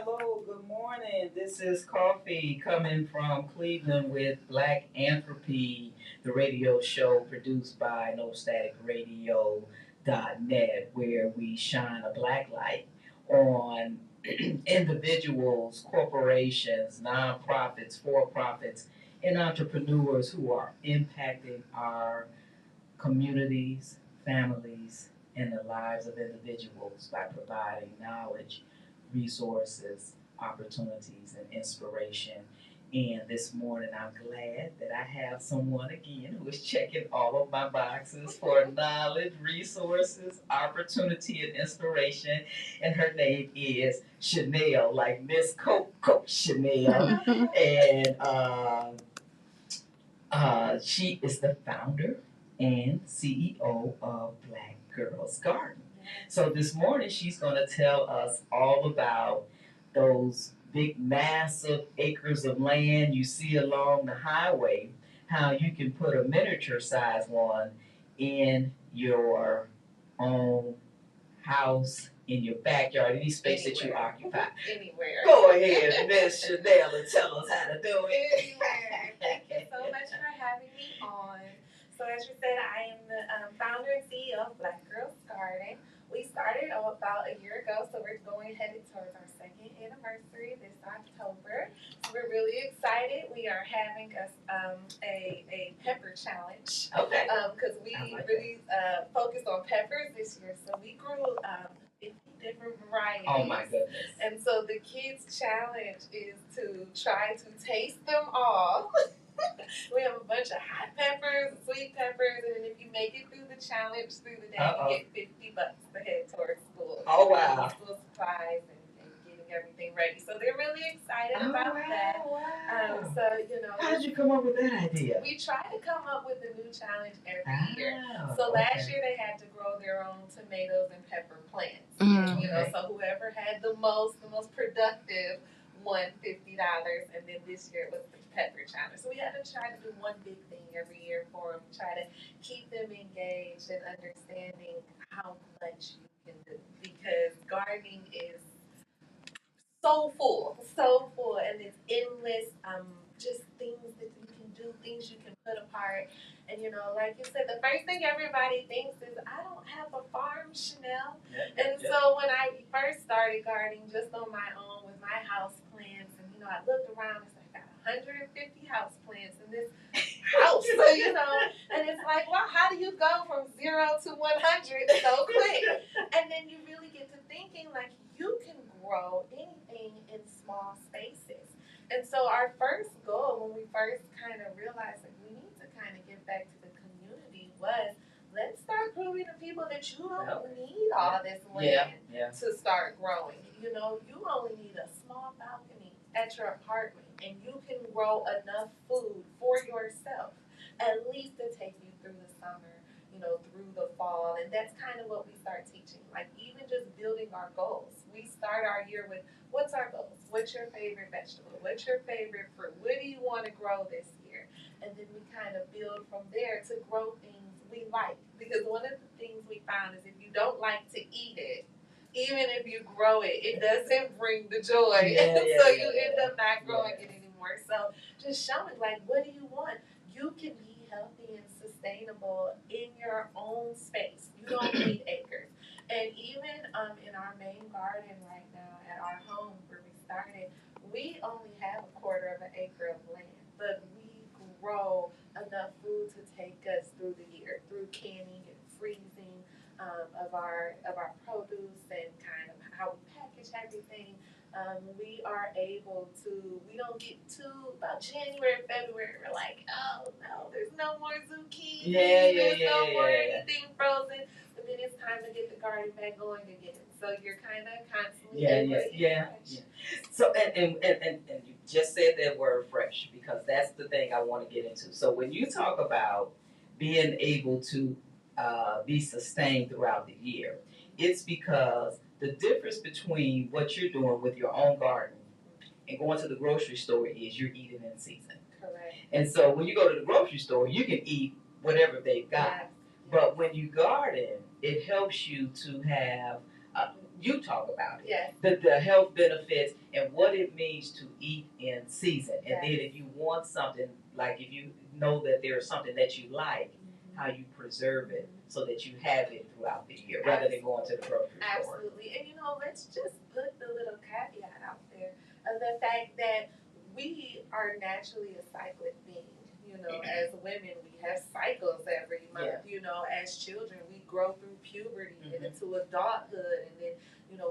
hello, good morning. This is Coffee coming from Cleveland with BlackAnthropy, the radio show produced by NoStaticRadio.net, where we shine a black light on individuals, corporations, nonprofits, for profits, and entrepreneurs who are impacting our communities, families, and the lives of individuals by providing knowledge, resources, opportunities, and inspiration. And this morning, I'm glad that I have someone again who is checking all of my boxes for knowledge, resources, opportunity, and inspiration. And her name is Chanel, like Miss Coco Chanel. And she is the founder and CEO of Black Girls Garden. So this morning she's going to tell us all about those big, massive acres of land you see along the highway, how you can put a miniature size one in your own house, in your backyard, any space that you occupy. Anywhere. Go ahead, Miss Chanel, and tell us how to do it. Anywhere. Thank you so much for having me on. So as you said, I am the founder and CEO of Black Girls Garden. We started about a year ago, so we're headed towards our second anniversary this October. So we're really excited. We are having a pepper challenge. Okay. Because we really focused on peppers this year. So we grew 50 different varieties. Oh my goodness. And so the kids' challenge is to try to taste them all. We have a bunch of hot peppers, sweet peppers, and then if you make it through the challenge through the day, you get $50 to head towards school. Oh wow. School supplies and getting everything ready. So they're really excited about that. Wow. So, you know. How did you come up with that idea? We try to come up with a new challenge every year. So last year they had to grow their own tomatoes and pepper plants. And, you know, so whoever had the most productive won $50, and then this year it was the pepper challenge. So we had to try to do one big thing every year for them, try to keep them engaged and understanding how much you can do, because gardening is so full, and it's endless. Just things that you can do, things you can put apart. And you know, like you said, the first thing everybody thinks is, I don't have a farm, Chanel. So when I first started gardening just on my own with my house plants, and you know, I looked around, it's like I got 150 house plants in this house. So you know, and it's like, well, how do you go from 0 to 100 so quick? And then you really get to thinking like you can grow anything in small spaces. And so our first goal, when we first kind of realized that we need to kind of get back to the community, was let's start proving to people that you don't need all this land to start growing. You know, you only need a small balcony at your apartment, and you can grow enough food for yourself, at least to take you through the summer, you know, through the fall. And that's kind of what we start teaching, like even just building our goals. We start our year with, what's our goals? What's your favorite vegetable? What's your favorite fruit? What do you want to grow this year? And then we kind of build from there to grow things we like. Because one of the things we found is if you don't like to eat it, even if you grow it, it doesn't bring the joy. So you end up not growing it anymore. So just showing, like, what do you want? You can be healthy and sustainable in your own space. You don't need acres. And even in our main garden right now at our home where we started, we only have a quarter of an acre of land, but we grow enough food to take us through the year, through canning and freezing of our produce and kind of how we package everything. We are able to, we don't get to about January, February, we're like, oh no, there's no more zucchini, there's no more anything frozen. But then it's time to get the garden back going again. So you're kind of constantly fresh. So and you just said that word fresh, because that's the thing I want to get into. So when you talk about being able to be sustained throughout the year, it's because the difference between what you're doing with your own garden and going to the grocery store is you're eating in season. Correct. And so when you go to the grocery store, you can eat whatever they've got. But when you garden, it helps you to have you talk about it. Yes. The health benefits and what it means to eat in season. And then if you want something, like if you know that there is something that you like, how you preserve it so that you have it throughout the year rather than going to the grocery store. Absolutely. And let's just put the little caveat out there of the fact that we are naturally a cyclic being. As women, we have cycles every month. As children, we grow through puberty and into adulthood, and then,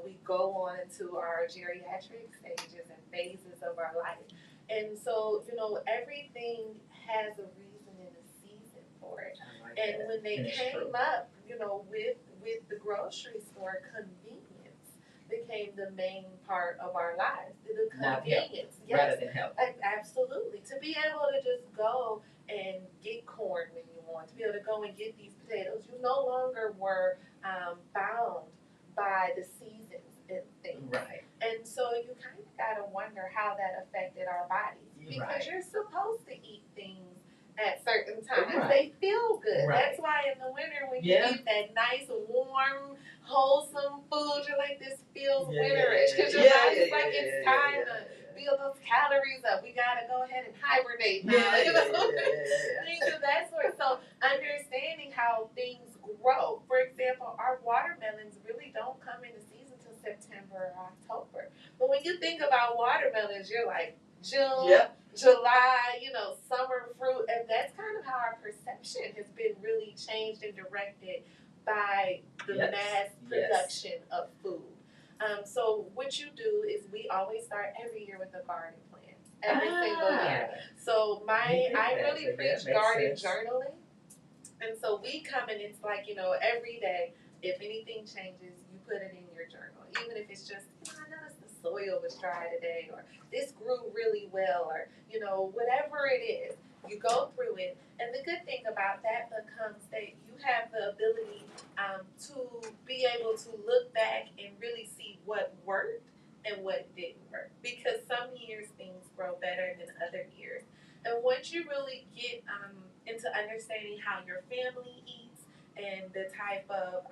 we go on into our geriatric stages and phases of our life. And so, everything has a reason and a season for it. Like and that. When they came up, with the grocery store, convenience became the main part of our lives. The convenience, yes, rather than health. Absolutely. To be able to just go and get corn when you want, to be able to go and get these potatoes, you no longer were bound by the seasons and things. Right. And so you kind of got to wonder how that affected our bodies, because you're supposed to eat things at certain times. They feel good. That's why in the winter when you eat that nice, warm, wholesome food, you're like, this feels winterish, because your body's like, it's time to build those calories up. We got to go ahead and hibernate now. Things of that sort. So understanding how things grow. For example, our watermelons really don't come into season till September or October. But when you think about watermelons, you're like, June, July, summer fruit, and that's kind of how our perception has been really changed and directed by the mass production of food. So what you do is we always start every year with a garden plan, every single year. So I really preach garden journaling, and so we come and it's like, every day, if anything changes, you put it in your journal, even if it's just, I noticed the soil was dry today, or this grew really well, or, whatever it is, you go through it. And the good thing about that becomes that you have the ability to be able to look back and really see what worked and what didn't work. Because some years things grow better than other years. And once you really get into understanding how your family eats and the type of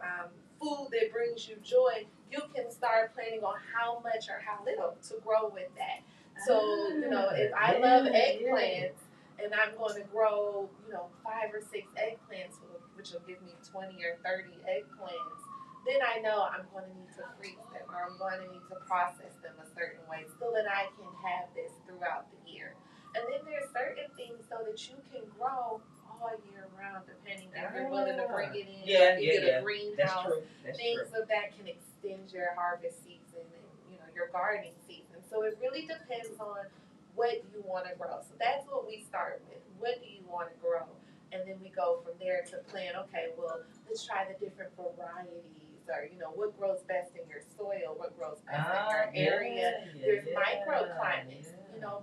food that brings you joy, you can start planning on how much or how little to grow with that. So, if I love eggplants and I'm going to grow, 5 or 6 eggplants, which will give me 20 or 30 eggplants, then I know I'm going to need to freeze them, or I'm going to need to process them a certain way so that I can have this throughout the year. And then there's certain things so that you can grow all year round, depending if you're willing to bring it in. If you get a greenhouse, things of that can extend your harvest season and your gardening season. So it really depends on what you want to grow. So that's what we start with. What do you want to grow? And then we go from there to plan, okay, well, let's try the different varieties, or, what grows best in your soil, what grows best in your area. There's microclimates.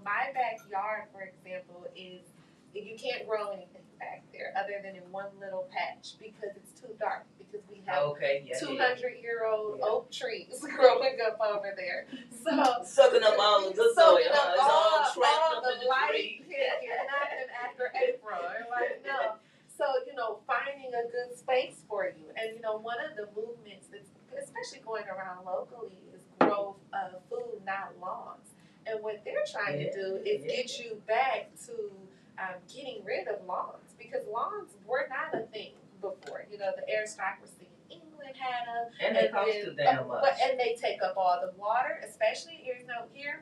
My backyard, for example, you can't grow anything back there other than in one little patch because it's too dark, because we have 200-year-old oak trees growing up over there. So sucking up all the good soil, all the light picking, nothing after April. Like, no. So, finding a good space for you. And, one of the movements that's especially going around locally is grow food, not lawns. And what they're trying to do is get you back to getting rid of lawns, because lawns were not a thing before. The aristocracy in England had them. And they cost too damn much. And they take up all the water, especially here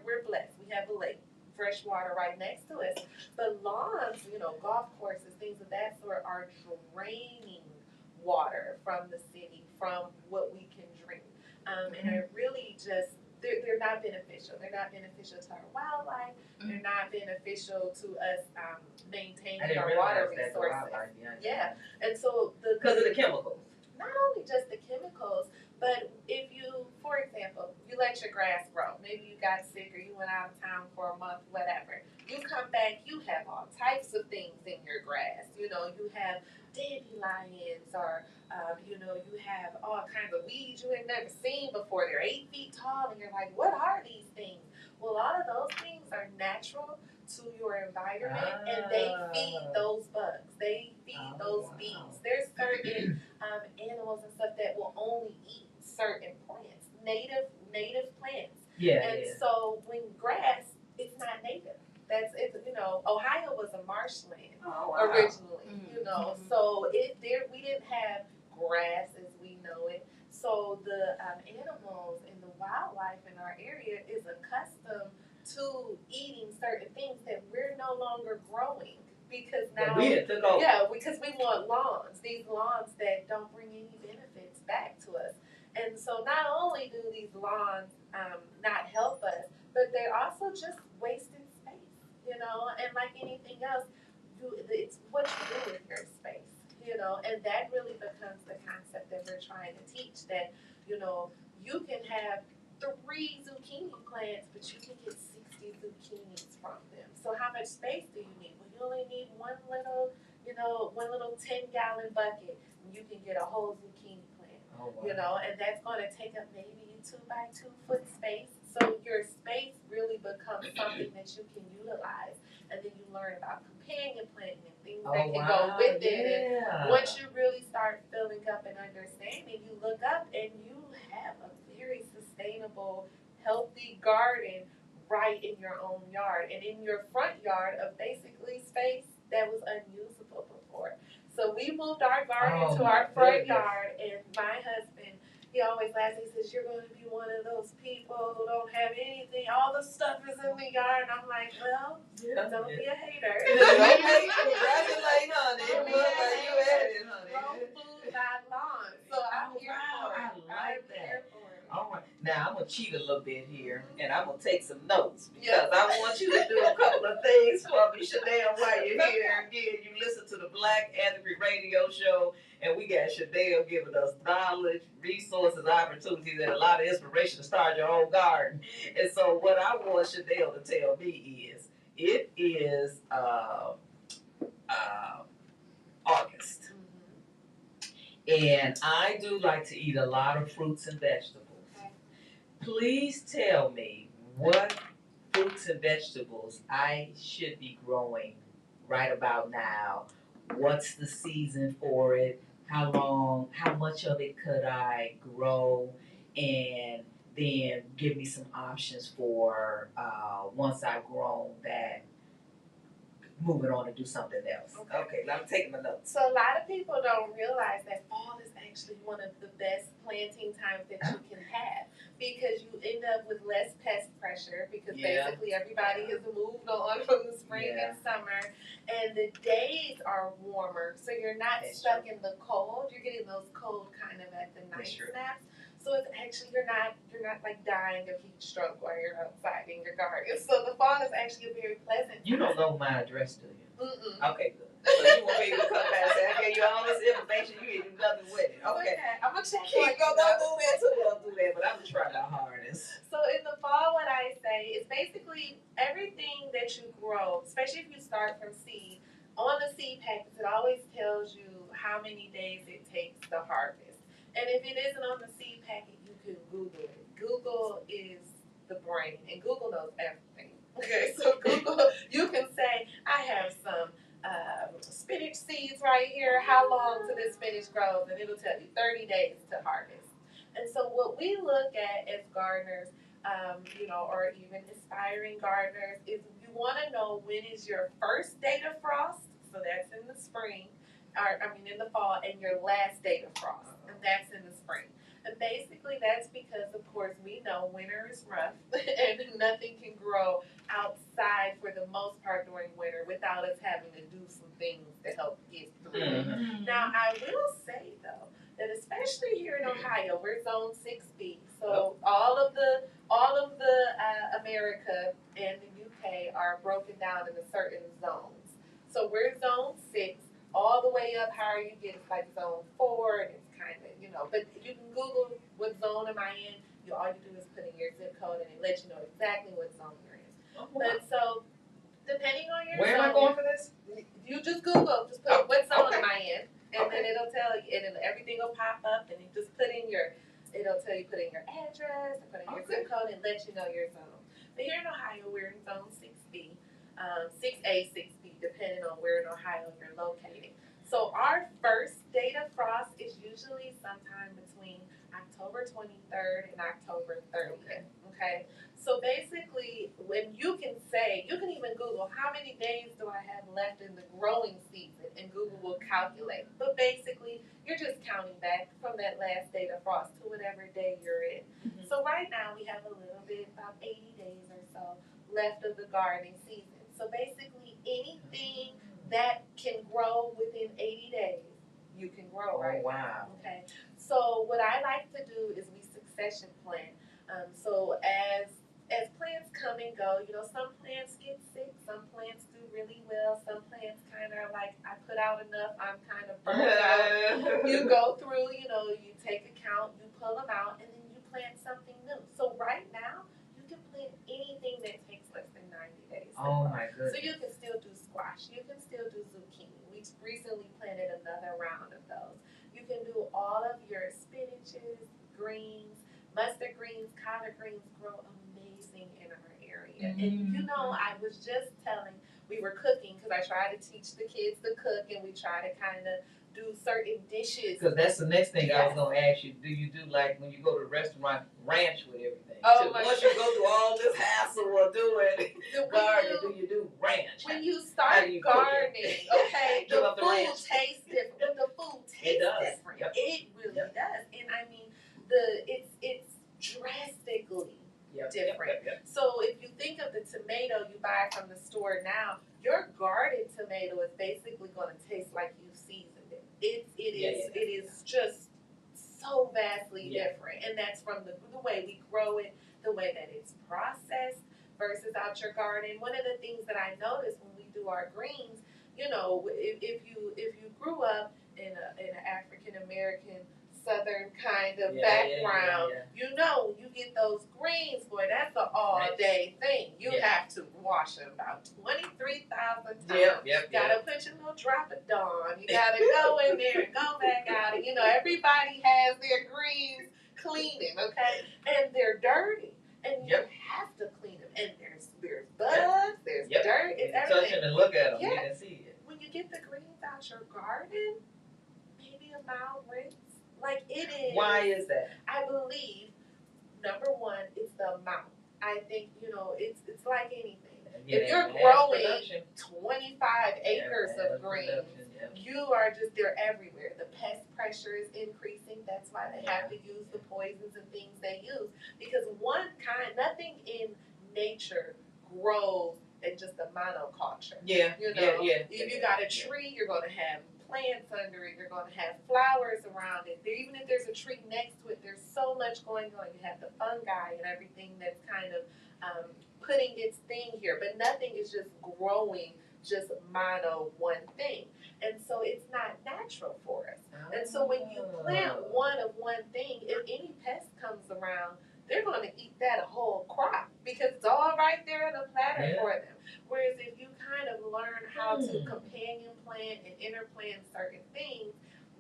we're blessed. We have a lake, fresh water right next to us. But lawns, golf courses, things of that sort, are draining water from the city, from what we can drink. And are really just, they're not beneficial. They're not beneficial to our wildlife. They're not beneficial to us maintaining our water resources. And so because of the chemicals. Not only just the chemicals, but if you, for example, you let your grass grow. Maybe you got sick or you went out of town for a month, whatever. You come back, you have all types of things in your grass. You have dandelions, or you have all kinds of weeds you had never seen before. They're 8 feet tall, and you're like, what are these things? Well, a lot of those things are natural to your environment, and they feed those bugs. They feed those bees. There's certain animals and stuff that will only eat certain plants. native plants. Yeah. And so when grass, it's not native. Ohio was a marshland originally, so we didn't have grass as we know it. So the animals and the wildlife in our area is accustomed to eating certain things that we're no longer growing because now because we want lawns, these lawns that don't bring any benefits back to us. And so not only do these lawns not help us, but they're also just wasting space, and like anything else, it's what you do with your space, and that really becomes the concept that we're trying to teach, that, you can have 3 zucchini plants, but you can get 60 zucchinis from them. So how much space do you need? Well, you only need one little 10-gallon bucket, and you can get a whole zucchini plant. Oh, wow. And that's going to take up maybe 2 by 2 foot space. So your space really becomes something that you can utilize, and then you learn about companion planting and things that can go with it. And once you really start filling up and understanding, you look up and you have a very sustainable, healthy garden right in your own yard and in your front yard of basically space that was unusable before. So we moved our garden to our front yard, and my husband, he always laughs. He says, "You're going to be one of those people who don't have anything. All the stuff is in the yard." And I'm like, "Well, don't be a hater." Congratulate, honey. You had it, honey. Grow food, not lawn. So I'm here for it. I like that. All right. Now, I'm going to cheat a little bit here, and I'm going to take some notes, because I want you to do a couple of things for me, Shadell, while you're here. Again, you listen to the BlackAnthropy radio show, and we got Shadell giving us knowledge, resources, opportunities, and a lot of inspiration to start your own garden. And so what I want Shadell to tell me is, it is August. And I do like to eat a lot of fruits and vegetables. Please tell me what fruits and vegetables I should be growing right about now. What's the season for it? How long? How much of it could I grow? And then give me some options for once I've grown that, moving on to do something else. Okay, I'm taking my notes. So a lot of people don't realize that fall is actually one of the best planting times that you can have, because you end up with less pest pressure, because basically everybody has moved on from the spring and summer, and the days are warmer, so you're not stuck in the cold. You're getting those cold kind of at the night snaps. So it's actually you're not like dying of heat stroke while you're outside in your garden. So the fall is actually a very pleasant time. You don't know my address, do you? Mm-mm. Okay, good. So you won't be able to come back and say, "I gave you all this information, you ain't do nothing with it." Okay. I'm gonna check. Don't do that too. Don't do that, but I'm gonna try my hardest. So in the fall, what I say is basically everything that you grow, especially if you start from seed. On the seed packets, it always tells you how many days it takes to harvest. And if it isn't on the seed packet, you can Google it. Google is the brain, and Google knows everything. Okay, so Google, you can say, "I have some spinach seeds right here. How long till this spinach grows?" And it'll tell you 30 days to harvest. And so what we look at as gardeners, or even aspiring gardeners, is you want to know when is your first date of frost, so that's in the spring, in the fall, and your last date of frost, and that's in the spring. And basically that's because, of course, we know winter is rough and nothing can grow outside for the most part during winter without us having to do some things to help get through it. Now, I will say, though, that especially here in Ohio, we're zone 6B, so all of the America and the UK are broken down into certain zones. So we're zone 6. All the way up higher you get, it's like zone 4, and it's kind of, but you can Google what zone am I in. All you do is put in your zip code, and it lets you know exactly what zone you're in. Oh, wow. But so, depending on your Where zone, am I going for this? You just Google, just put what zone am I in, and then it'll tell you, and then everything will pop up, and you just put in it'll tell you put in your address, and put in your zip code, and let you know your zone. But here in Ohio, we're in zone 6B. 6A, 6B, depending on where in Ohio you're located. So our first date of frost is usually sometime between October 23rd and October 30th. Okay. So basically, when you can say, you can even Google how many days do I have left in the growing season, and Google will calculate. But basically, you're just counting back from that last day of frost to whatever day you're in. Mm-hmm. So right now we have a little bit, about 80 days or so left of the gardening season. So basically, anything that can grow within 80 days, you can grow, right? Oh, wow. Okay. So what I like to do is we succession plant. So as plants come and go, some plants get sick, some plants do really well, some plants kind of like, I put out enough, I'm kind of burned out. You go through, you take account, you pull them out, and then you plant something new. So right now, you can plant anything that takes less than 90 days. Oh my goodness. So you can still do squash, you can still do zucchini. We recently planted another round of those. You can do all of your spinaches, greens, mustard greens, collard greens grow amazing in our area. Mm-hmm. And I was just we were cooking because I try to teach the kids to cook, and we try to kind of do certain dishes. Because that's the next thing I was going to ask you. Do you do, like, when you go to the restaurant, ranch with everything? Oh, once you go through all this hassle of doing gardening, do you do ranch? When you start gardening, okay, the food tastes different. The food tastes different. Yep. It really does. And I mean, it's drastically different. Yep. So if you think of the tomato you buy from the store now, your garden tomato is basically going to taste like you seasoned it. It is just so vastly different, and that's from the way we grow it, the way that it's processed versus out your garden. One of the things that I notice when we do our greens, if you grew up in an African American Southern kind of background, you get those greens, boy, that's an all-day thing. You have to wash them about 23,000 times. Gotta put your little drop of Dawn. You gotta go in there and go back out. And, everybody has their greens cleaning, okay? And they're dirty. And you have to clean them. And there's bugs, there's dirt, it's everything. Touch them and look at them. You can see it. When you get the greens out your garden, maybe a mild rinse. Like it is. Why is that? I believe, number one, it's the amount. I think, it's like anything. If you're growing 25 acres of greens, they're everywhere. The pest pressure is increasing. That's why they have to use the poisons and things they use. Because nothing in nature grows in just a monoculture. If you got a tree, you're going to have plants under it, you're going to have flowers around it. Even if there's a tree next to it, there's so much going on. You have the fungi and everything that's kind of putting its thing here, but nothing is just growing just one thing. And so it's not natural for us. And so when you plant one thing, if any pest comes around, they're going to eat that whole crop because it's all right there in a platter for them. Whereas if you kind of learn how to companion plant and interplant certain things,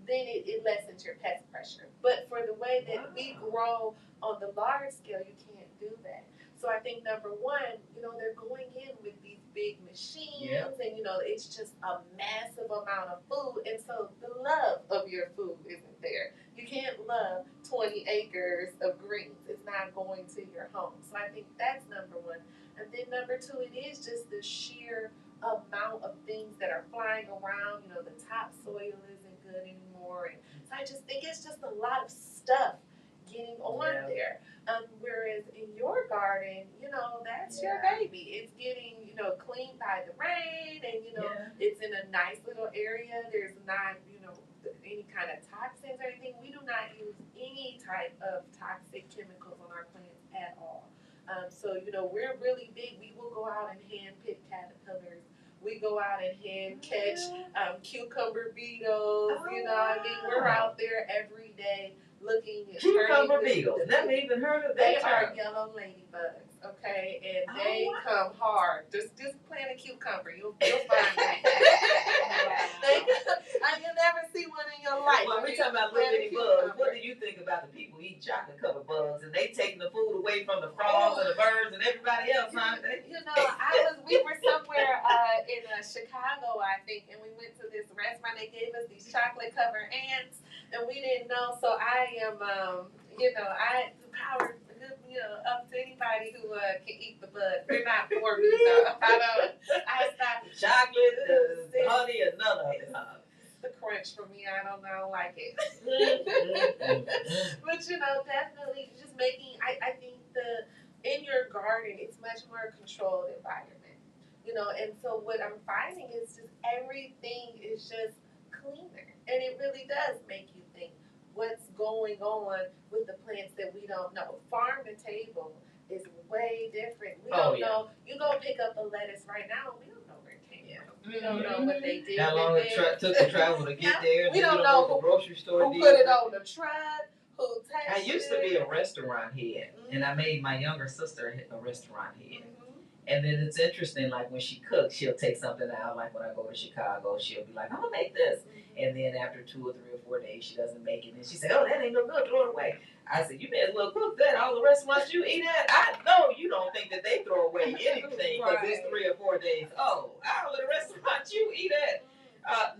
then it lessens your pest pressure. But for the way that we grow on the large scale, you can't do that. So I think number one, they're going in with these big machines and, it's just a massive amount of food. And so the love of your food isn't there. You can't love 20 acres of greens. It's not going to your home. So I think that's number one. And then number two, it is just the sheer amount of things that are flying around. The topsoil isn't good anymore. And so I just think it's just a lot of stuff getting on there. Whereas in your garden, that's your baby. It's getting, cleaned by the rain and, it's in a nice little area. There's not, any kind of toxins or anything. We do not use any type of toxic chemicals on our plants at all. So, we're really big. We will go out and hand pick caterpillars. We go out and hand catch cucumber beetles. We're out there every day looking at cucumber beetles. Never even heard of that. They are yellow ladybugs, okay, and they come hard. Just plant a cucumber, you'll find them. You'll never see one in your life. Well, we're talking about little bitty bugs. What do you think about the people eating chocolate covered bugs and they taking the food away from the frogs and the birds and everybody else? Huh? We were somewhere in Chicago, I think, and we went to this restaurant. They gave us these chocolate covered ants. and we didn't know. So I am, I power, up to anybody who can eat the bud. They're not for me though. I stopped. Chocolate, the honey, and none of it. The crunch for me, I don't like it. But definitely just making. I think in your garden, it's much more controlled environment. And so what I'm finding is just everything is just cleaner, and it really does make you think what's going on with the plants that we don't know. Farm to table is way different. We don't know. You go pick up a lettuce right now, we don't know where it came from. We don't know what they did. How long it took to travel to get there. We don't know who the grocery store who put it on the truck. I used to be a restaurant head, and I made my younger sister a restaurant head. And then it's interesting, like when she cooks, she'll take something out. Like when I go to Chicago, she'll be like, I'm going to make this. And then after 2 or 3 or 4 days, she doesn't make it. And she said, oh, that ain't no good, throw it away. I said, you may as well cook that. All the restaurants you eat at, I know you don't think that they throw away anything because it's 3 or 4 days. Oh, all of the restaurants you eat at,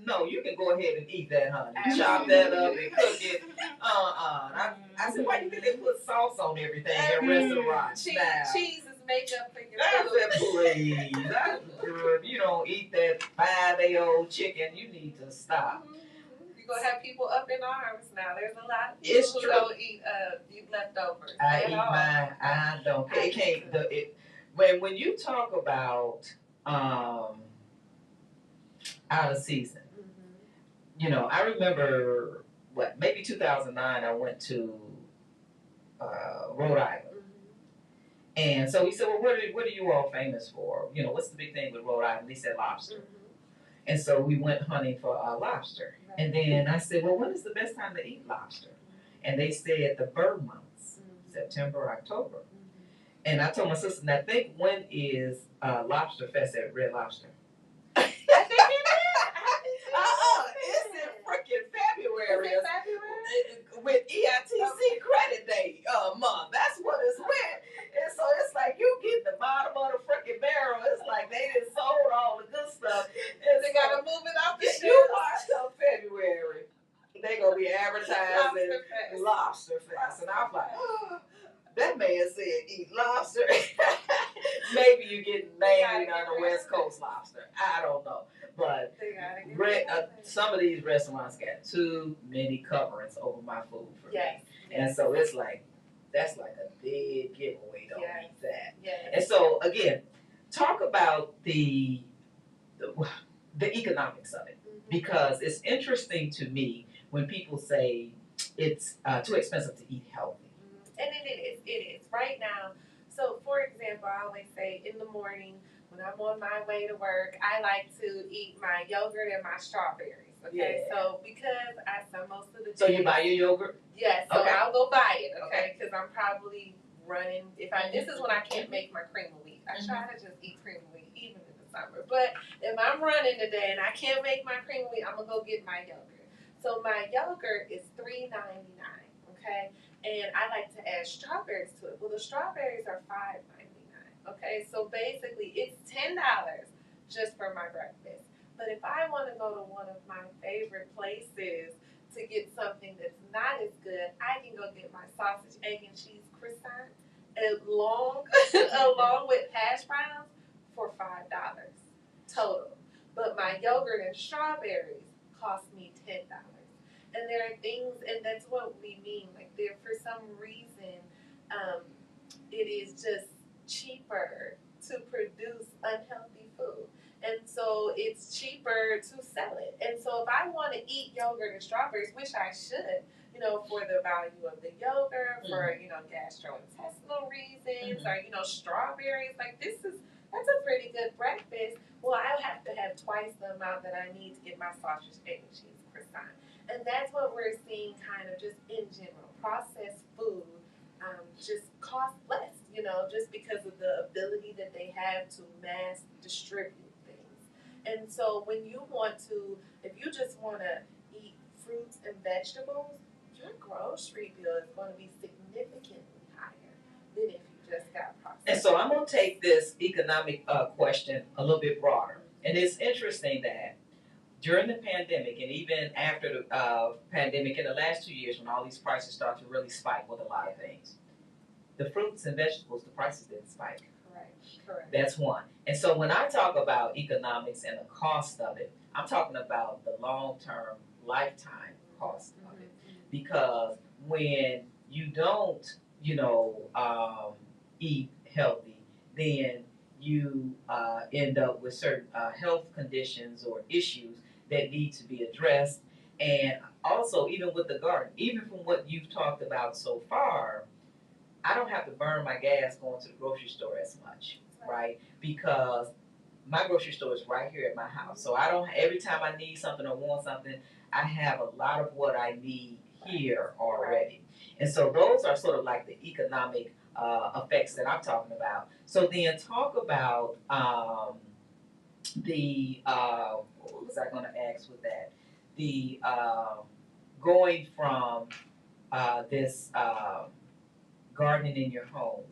no, you can go ahead and eat that, honey. Chop that up and cook it. I said, why you think they put sauce on everything at restaurants? Cheese is makeup for your food. I said, please. If you don't eat that 5-day-old chicken, you need to stop. You're going to have people up in arms now. There's a lot of people who don't eat leftovers. I eat mine. I don't. It can't. When you talk about out of season, I remember, maybe 2009, I went to Rhode Island. And so he said, well, what are you all famous for? What's the big thing with Rhode Island? They said lobster. And so we went hunting for lobster. Right. And then I said, well, when is the best time to eat lobster? And they said the bird months, September, October. And I told my sister, now think, when is Lobster Fest at Red Lobster? I think it is. It's in freaking February. Is it February? With EITC credit day month. That's what it's with. And so it's like you get the bottom of the freaking barrel. It's like they just sold all the good stuff. And they got to move it off the shelf. You watch till February. They going to be advertising Lobster Fest. And I'm like, oh, that man said eat lobster. Maybe you get named on the West Coast lobster. I don't know. But some of these restaurants got too many coverings over my food for me. And so it's like, that's like a big giveaway. Don't eat that. And so again, talk about the economics of it, because it's interesting to me when people say it's too expensive to eat healthy. And it is right now. So for example, I always say in the morning when I'm on my way to work, I like to eat my yogurt and my strawberries. Okay, so because I spend most of the day. So you buy your yogurt? Yes, so I'll go buy it. Okay, because I'm probably running. This is when I can't make my cream of wheat. I try to just eat cream of wheat even in the summer. But if I'm running today and I can't make my cream of wheat, I'm gonna go get my yogurt. So my yogurt is $3.99. Okay, and I like to add strawberries to it. Well, the strawberries are $5.99. Okay, so basically it's $10 just for my breakfast. But if I want to go to one of my favorite places to get something that's not as good, I can go get my sausage, egg, and cheese croissant along with hash browns for $5 total. But my yogurt and strawberries cost me $10. And there are things, and that's what we mean. Like, there, for some reason, it is just cheaper to produce unhealthy food. And so it's cheaper to sell it. And so if I want to eat yogurt and strawberries, which I should, for the value of the yogurt, for, gastrointestinal reasons, or, strawberries, like that's a pretty good breakfast. Well, I'll have to have twice the amount that I need to get my sausage, egg, and cheese croissant. And that's what we're seeing kind of just in general. Processed food just costs less, just because of the ability that they have to mass distribute. And so when if you just want to eat fruits and vegetables, your grocery bill is going to be significantly higher than if you just got processed. And so I'm going to take this economic question a little bit broader. And it's interesting that during the pandemic and even after the pandemic in the last 2 years when all these prices start to really spike with a lot of things, the fruits and vegetables, the prices didn't spike. Correct. That's one. And so when I talk about economics and the cost of it, I'm talking about the long-term lifetime cost of it. Because when you don't, eat healthy, then you end up with certain health conditions or issues that need to be addressed. And also, even with the garden, even from what you've talked about so far, I don't have to burn my gas going to the grocery store as much, right? Because my grocery store is right here at my house. So I don't, every time I need something or want something, I have a lot of what I need here already. And so those are sort of like the economic effects that I'm talking about. So then talk about what was I going to ask with that? The going from this gardening in your home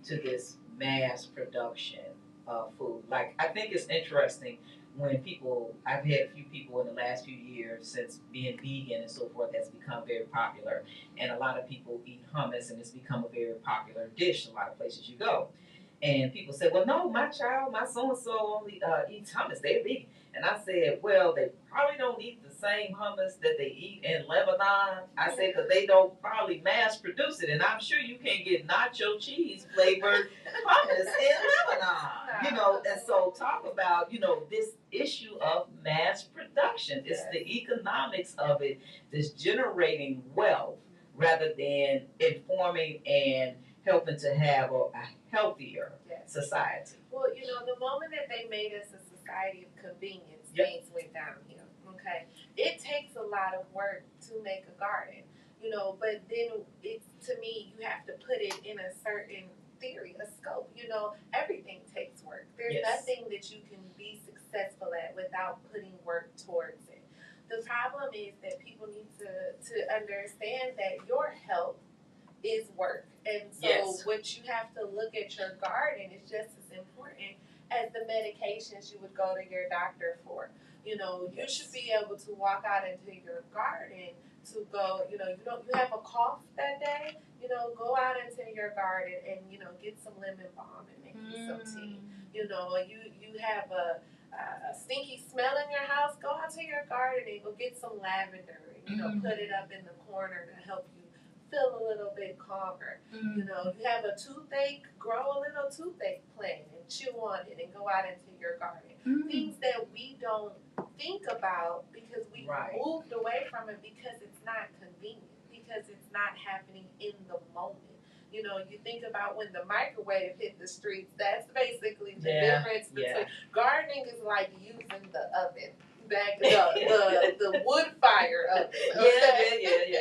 to this mass production of food. Like, I think it's interesting when people, I've had a few people in the last few years since being vegan and so forth has become very popular. And a lot of people eat hummus and it's become a very popular dish in a lot of places you go. And people say, well, no, my child, my so-and-so only eats hummus. They're vegan. And I said, well, they probably don't eat the same hummus that they eat in Lebanon. I said, because they don't probably mass produce it. And I'm sure you can't get nacho cheese flavored hummus in Lebanon. And so talk about, this issue of mass production. It's the economics of it that's generating wealth rather than informing and helping to have a healthier society. Well, the moment that they made us a society of convenience, things went downhill. Okay, it takes a lot of work to make a garden, but then to me, you have to put it in a certain theory, a scope. Everything takes work. There's nothing that you can be successful at without putting work towards it. The problem is that people need to understand that your health is work. And so what you have to look at your garden is just as important as the medications you would go to your doctor for. You should be able to walk out into your garden to go, you have a cough that day, go out into your garden and, get some lemon balm and make you some tea. You have a stinky smell in your house, go out to your garden and go get some lavender and, put it up in the corner to help you feel a little bit calmer. You have a toothache, grow a little toothache plant and chew on it and go out into your garden. Things that we don't think about because we moved away from it because it's not convenient, because it's not happening in the moment. You think about when the microwave hit the streets, that's basically the difference between gardening is like using the oven. Back the wood fire oven. Okay? Yeah.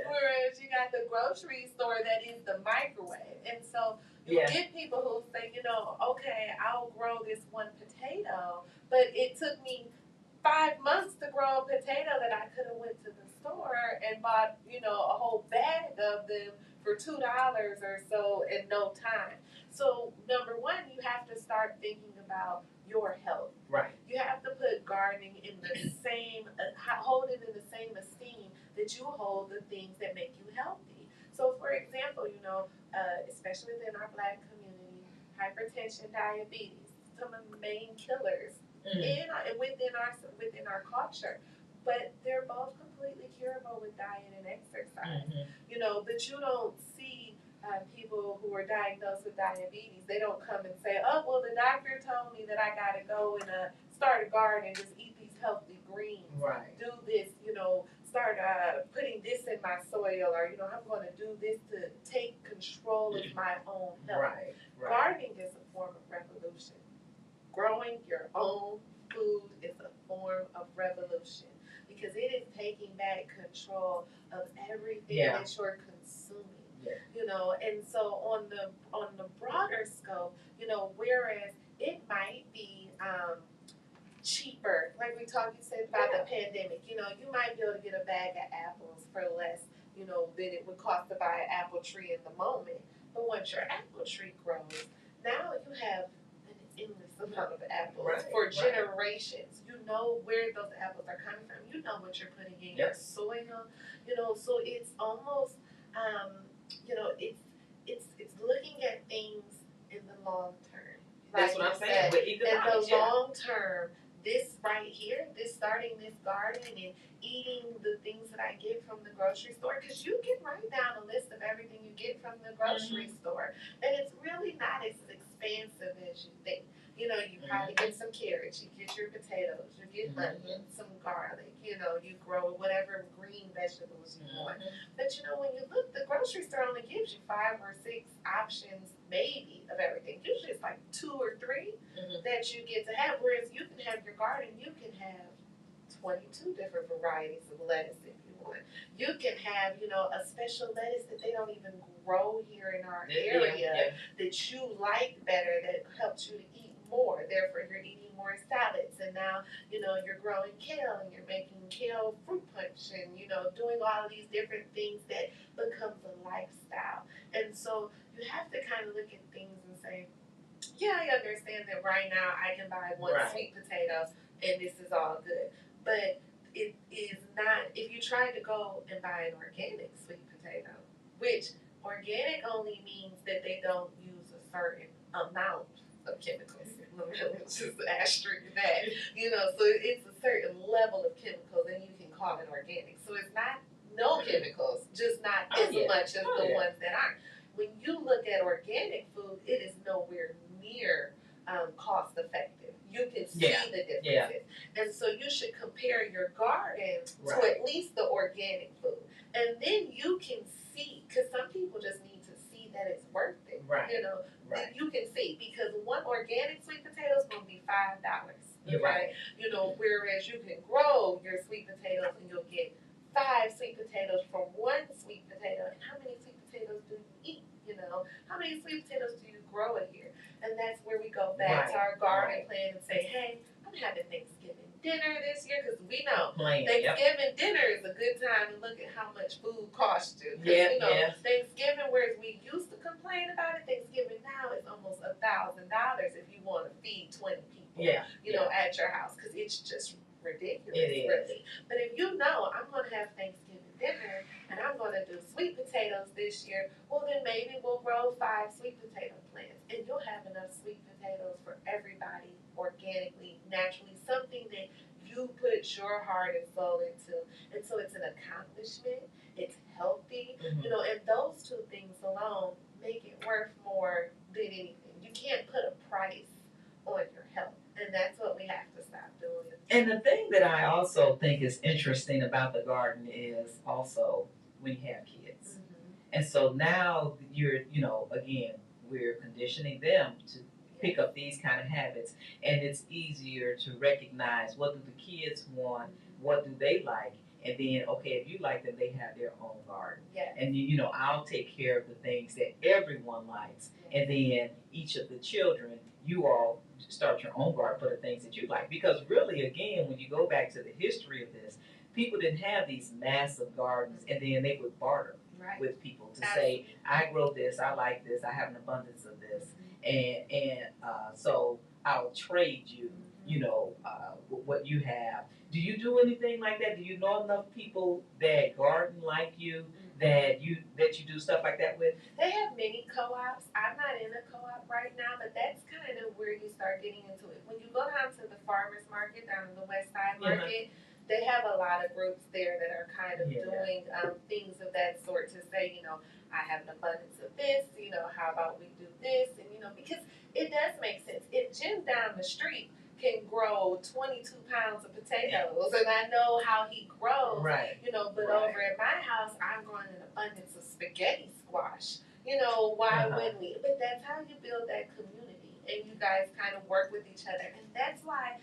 Whereas you got the grocery store that is the microwave. And so you get people who say, okay, I'll grow this one potato, but it took me 5 months to grow a potato that I could have went to the store and bought, a whole bag of them for $2 or so in no time. So number one, you have to start thinking about your health. Right. You have to put gardening in the same, hold it in the same esteem that you hold the things that make you healthy. So, for example, especially within our Black community, hypertension, diabetes, some of the main killers within our culture. But they're both completely curable with diet and exercise. But you don't see people who are diagnosed with diabetes. They don't come and say, oh, well, the doctor told me that I got to go and start a garden and just eat these healthy greens. Right. Do this, start putting this in my soil, or, I'm going to do this to take control of my own health. Right. Gardening is a form of revolution. Growing your own food is a form of revolution because it is taking back control of everything that you're consuming. And so on the broader scope, whereas it might be cheaper, like you said about the pandemic, you might be able to get a bag of apples for less, than it would cost to buy an apple tree in the moment. But once your apple tree grows, now you have an endless amount of apples for generations. You know where those apples are coming from. You know what you're putting in your soil. So it's almost, it's looking at things in the long term. That's what I'm saying. But in the long term, this right here, this starting this garden and eating the things that I get from the grocery store, because you can write down a list of everything you get from the grocery store, and it's really not as expansive as you think. You probably get some carrots, you get your potatoes, you get onions, some garlic, you grow whatever green vegetables you want. But when you look, the grocery store only gives you 5 or 6 options, maybe, of everything. Usually it's like 2 or 3 that you get to have, whereas you can have your garden, you can have 22 different varieties of lettuce if you want. You can have, a special lettuce that they don't even grow here in our area that you like better, that helps you to eat more. Therefore, you're eating more salads. And now, you're growing kale and you're making kale fruit punch and, doing all of these different things that becomes a lifestyle. And so you have to kind of look at things and say, yeah, I understand that right now I can buy one sweet potato and this is all good. But it is not, if you try to go and buy an organic sweet potato, which organic only means that they don't use a certain amount of chemicals. Let's just asterisk that. So it's a certain level of chemicals and you can call it organic. So it's not no chemicals, just not as much as the ones that aren't. When you look at organic food, it is nowhere near cost effective. You can see the differences. And so you should compare your garden to at least the organic food. And then you can see, because some people just need to see that it's worth it. You can see, because one organic sweet potato is going to be $5. Whereas you can grow your sweet potatoes and you'll get 5 sweet potatoes from one sweet potato. And how many sweet potatoes do you eat? How many sweet potatoes do you grow a year? And that's where we go back to our garden plan and say, hey, I'm having Thanksgiving dinner this year, because we know Thanksgiving dinner is a good time to look at how much food costs you. Thanksgiving, whereas we used to complain about it, Thanksgiving now is almost $1,000 if you want to feed 20 people. At your house, because it's just ridiculous, really. But if I'm going to have Thanksgiving dinner and I'm going to do sweet potatoes this year, well then maybe we'll grow 5 sweet potato plants and you'll have enough sweet potatoes for everybody organically, naturally, something that you put your heart and soul into. And so it's an accomplishment, it's healthy, and those 2 things alone make it worth more than anything. You can't put a price on your health. And that's what we have to stop doing. And the thing that I also think is interesting about the garden is also when you have kids. And so now you're, again, we're conditioning them to pick up these kind of habits. And it's easier to recognize, what do the kids want? What do they like? And then, okay, if you like them, they have their own garden. And then, I'll take care of the things that everyone likes. And then each of the children, you all start your own garden for the things that you like. Because really, again, when you go back to the history of this, people didn't have these massive gardens, and then they would barter with people to say, I grow this, I like this, I have an abundance of this, and so I'll trade you, what you have. Do you do anything like that? Do you know enough people that garden like you, that you do stuff like that with? They have many co-ops. I'm not in a co-op right now, but that's kind of where you start getting into it. When you go down to the farmers market, down in the West Side Market, they have a lot of groups there that are kind of doing things of that sort to say, I have an abundance of this, how about we do this? And, because it does make sense. If Jim down the street can grow 22 pounds of potatoes, and I know how he grows, but over at my house, I'm growing an abundance of spaghetti squash. Why wouldn't we? But that's how you build that community, and you guys kind of work with each other. And that's why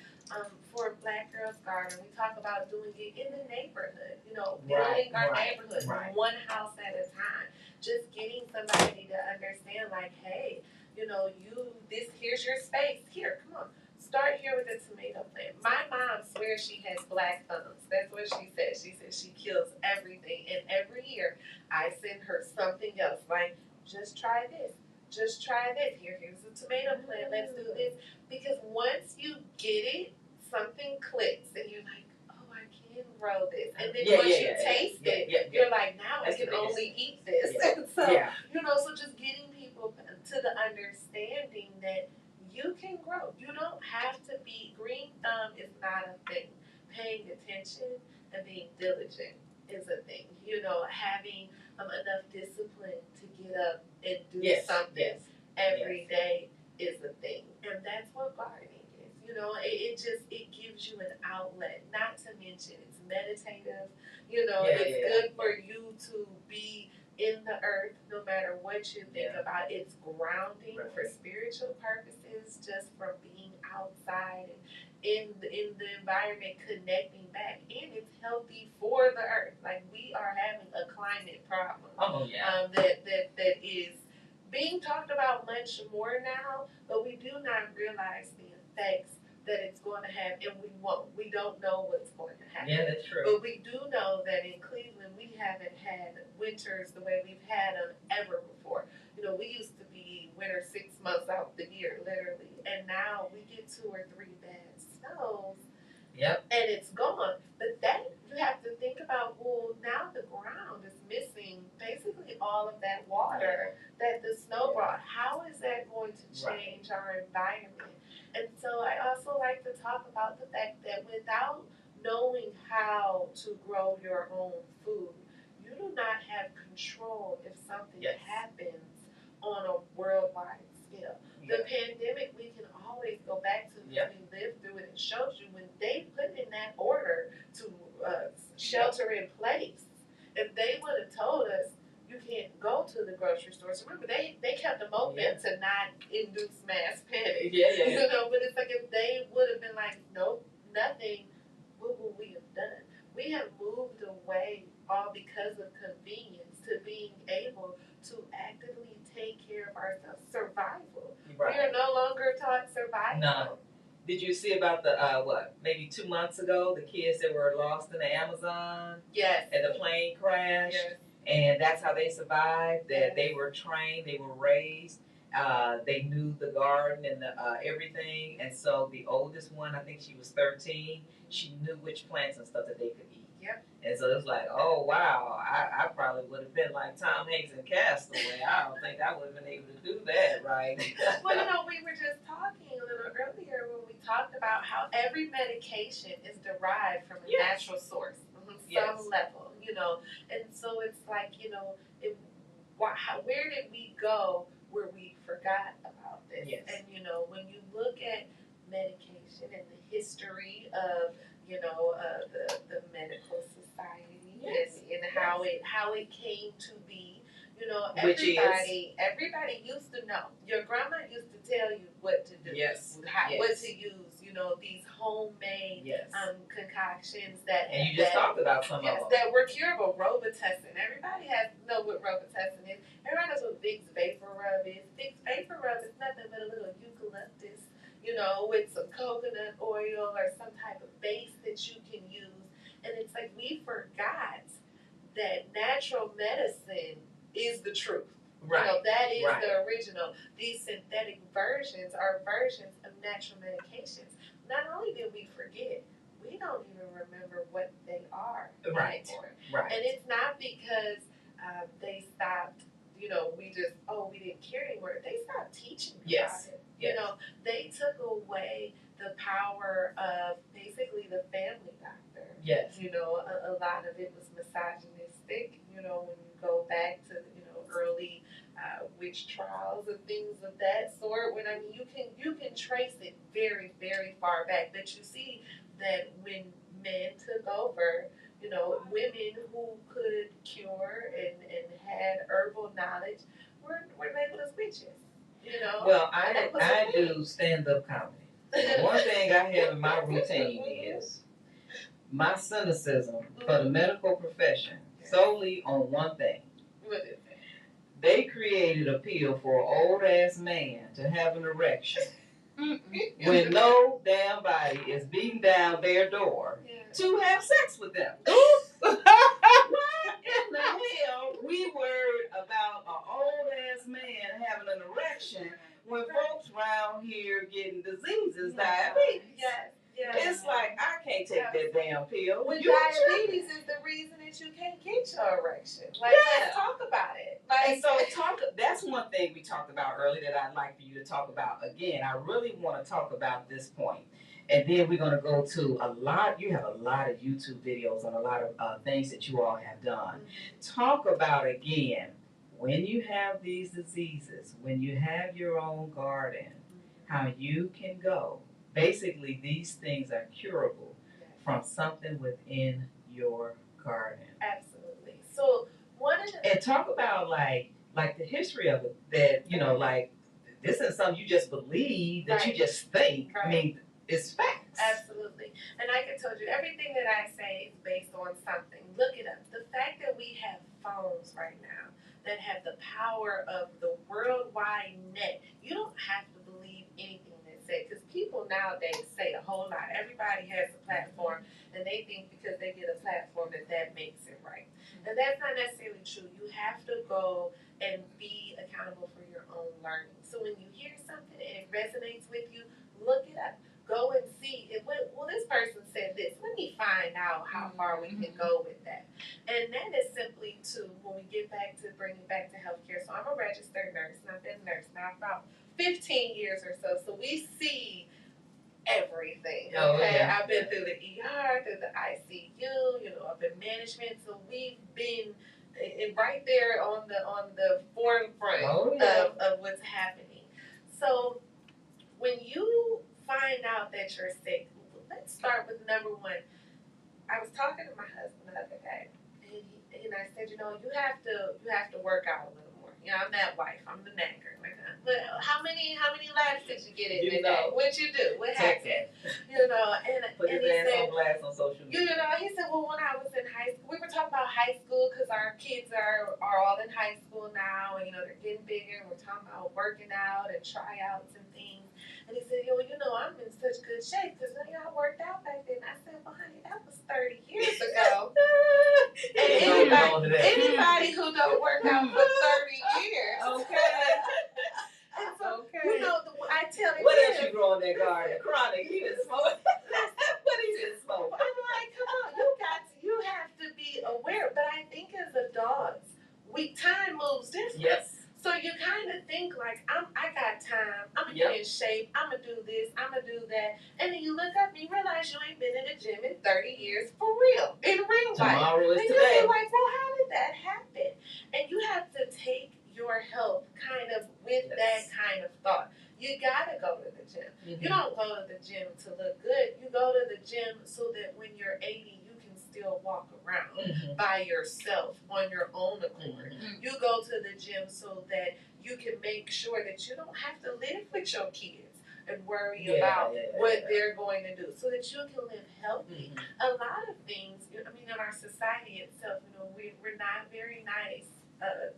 for Black Girls Garden, we talk about doing it in the neighborhood, building our neighborhood one house at a time. Just getting somebody to understand, like, hey, here's your space. Here, come on. Start here with the tomato plant. My mom swears she has black thumbs. That's what she says. She says she kills everything. And every year, I send her something else. Like, just try this. Just try this. Here's a tomato plant. Let's do this. Because once you get it something clicks and you're like, oh, I can grow this. And then once you taste it, you're like, now I can only eat this. And so, so just getting people to the understanding that you can grow. You don't have to be, green thumb is not a thing. Paying attention and being diligent is a thing. Having enough discipline to get up and do something every day is a thing. And that's what gardening is. It gives you an outlet. Not to mention it's meditative. It's good for you to be in the earth, no matter what you think about. It's grounding for spiritual purposes, just from being outside and in the environment, connecting back. And it's healthy for the earth. Like, we are having a climate problem. That is being talked about much more now, but we do not realize the effects that it's going to have, and we don't know what's going to happen. Yeah, that's true. But we do know that in Cleveland, we haven't had winters the way we've had them ever before. We used to be winter 6 months out the year, literally, and now we get 2 or 3 bad snows. Yep. And it's gone. But then you have to think about, well, now the ground is missing basically all of that water that the snow brought. How is that going to change our environment? And so I also like to talk about the fact that without knowing how to grow your own food, you do not have control if something happens on a worldwide scale. The pandemic, we can always go back to when we lived through it. It shows you when they put in that order to shelter in place, if they would have told us, you can't go to the grocery stores. Remember, they kept them open to not induce mass panic. But it's like, if they would have been like, nope, nothing, what would we have done? We have moved away, all because of convenience, to being able to actively take care of ourselves. Survival. We are no longer taught survival. No. Did you see about the, maybe 2 months ago, the kids that were lost in the Amazon? Yes. And the plane crashed? Yes. And that's how they survived, that they were trained, they were raised, they knew the garden and everything. And so the oldest one, I think she was 13, she knew which plants and stuff that they could eat. Yep. And so it was like, oh, wow, I probably would have been like Tom Hanks in Castaway. I don't think I would have been able to do that, right? Well, we were just talking a little earlier when we talked about how every medication is derived from a natural source, some level, And so it's like, where did we go where we forgot about this? Yes. And, when you look at medication and the history of, the medical society and how it came to be, everybody used to know. Your grandma used to tell you what to do, what to use, these homemade concoctions that. And you just talked about some of them. That were curable. Robitussin. Everybody has to know what Robitussin is. Everybody knows what Vicks Vapor Rub is. Vicks Vapor Rub is nothing but a little eucalyptus, with some coconut oil or some type of base that you can use. And it's like, we forgot that natural medicine is the truth. Right. That is the original. These synthetic versions are versions of natural medications. Not only did we forget, we don't even remember what they are anymore. Right. And it's not because they stopped, we didn't care anymore. They stopped teaching about it. They took away the power of basically the family doctor. Yes. A lot of it was misogynistic, when you go back to, early witch trials and things of that sort. When you can trace it very, very far back. But you see that when men took over, women who could cure and had herbal knowledge were labeled as witches. Well, I do stand-up comedy. One thing I have in my routine is my cynicism for the medical profession solely on one thing. What is it? They created a pill for an old-ass man to have an erection when no damn body is beating down their door to have sex with them. What in the hell we worried about an old-ass man having an erection when folks around here getting diseases, diabetes? Yes. It's like, I can't take that damn pill. When diabetes is the reason that you can't get your erection. Like, let's talk about it. Like, and so that's one thing we talked about earlier that I'd like for you to talk about again. I really want to talk about this point. And then we're going to go to you have a lot of YouTube videos on a lot of things that you all have done. Talk about again, when you have these diseases, when you have your own garden, how you can go. Basically, these things are curable from something within your garden. Absolutely. So and talk about like the history of it. That like this isn't something you just believe that you just think. I mean, it's facts. Absolutely. And like I told you, everything that I say is based on something. Look it up. The fact that we have phones right now that have the power of the worldwide net, you don't have to believe anything that's said, because people nowadays say a whole lot. Everybody has a platform, and they think because they get a platform that makes it right. And that's not necessarily true. You have to go and be accountable for your own learning. So when you hear something and it resonates with you, look it up. Go and see it. Well, this person said this. Let me find out how far we can go with that. And that is simply when we get back to bringing back to healthcare. So I'm a registered nurse, and I've been a nurse now for about 15 years or so. So we see everything. Okay, I've been through the ER, through the ICU. I've been management. So we've been right there on the forefront of what's happening. So when you find out that you're sick, let's start with number one. I was talking to my husband the other day, and I said, you have to work out a little more. I'm that wife. I'm the nagger. But how many laps did you get in today? What'd you do? What happened? Put his ass on blast on social media. He said, well, when I was in high school, we were talking about high school because our kids are all in high school now, and they're getting bigger, and we're talking about working out and tryouts and things. And he said, I'm in such good shape because I worked out back then. I said, well, honey, that was 30 years ago. And anybody who don't work out for 30 years. Okay. And so, I tell him. What else you grow in that garden? Chronic. He been smoking. What he been smoking? I'm like, come on, you have to be aware. But I think as adults, time moves different. Yes. So you kind of think like, I got time, I'm going to get in shape, I'm going to do this, I'm going to do that. And then you look up and you realize you ain't been in the gym in 30 years for real, in real life. Tomorrow is and today. You're like, well, how did that happen? And you have to take your health kind of with that kind of thought. You got to go to the gym. Mm-hmm. You don't go to the gym to look good. You go to the gym so that when you're 80, you can still walk around by yourself on your own accord. Mm-hmm. You go to the gym so that you can make sure that you don't have to live with your kids and worry about what they're going to do, so that you can live healthy. Mm-hmm. A lot of things, in our society itself, we're not very nice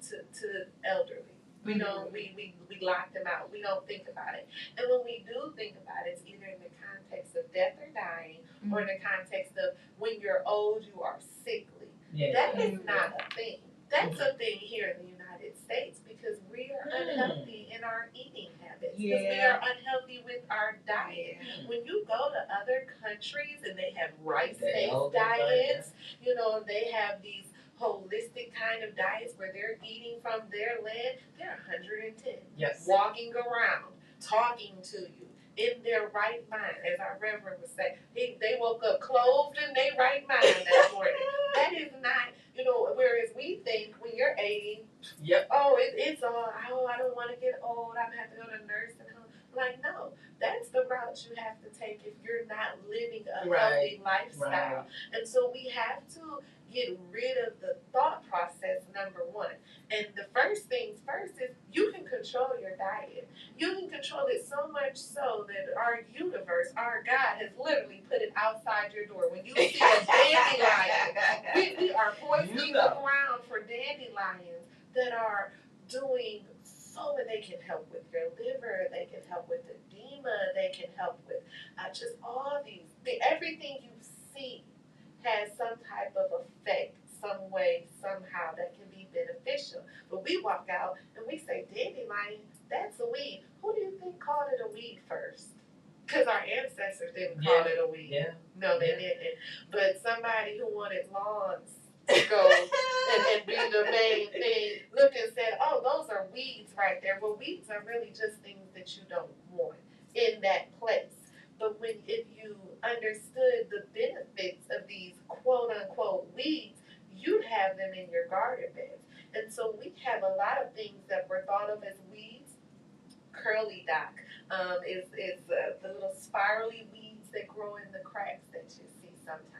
to elderly. We don't. We lock them out. We don't think about it. And when we do think about it, it's either in the context of death or dying, or in the context of when you're old, you are sickly. Yeah. That is not a thing. That's a thing here in the United States, because we are unhealthy in our eating habits. Because we are unhealthy with our diet. When you go to other countries and they have rice-based diets, they have these holistic kind of diets where they're eating from their land, they're 110. Yes. Walking around, talking to you, in their right mind, as our reverend would say. They woke up clothed in their right mind that morning. That is not, whereas we think when you're 80, it's all, I don't want to get old, I'm going to have to go to a nursing home. Like, no, that's the route you have to take if you're not living a healthy lifestyle. Right. And so we have to get rid of the thought process, number one. And the first things first is you can control your diet. You can control it so much so that our universe, our God, has literally put it outside your door. When you see a dandelion, we are poisoning the ground for dandelions that are doing so that they can help with your liver, they can help with edema, they can help with just all these, everything you see has some type of effect, some way, somehow that can be beneficial. But we walk out and we say, dandelion, that's a weed. Who do you think called it a weed first? because our ancestors didn't call it a weed. Yeah. No, they didn't. But somebody who wanted lawns to go and be the main thing looked and said, oh, those are weeds right there. Well, weeds are really just things that you don't want in that place. But if you understood the benefits of these quote unquote weeds, you'd have them in your garden beds. And so we have a lot of things that were thought of as weeds. Curly dock is the little spirally weeds that grow in the cracks that you see sometimes.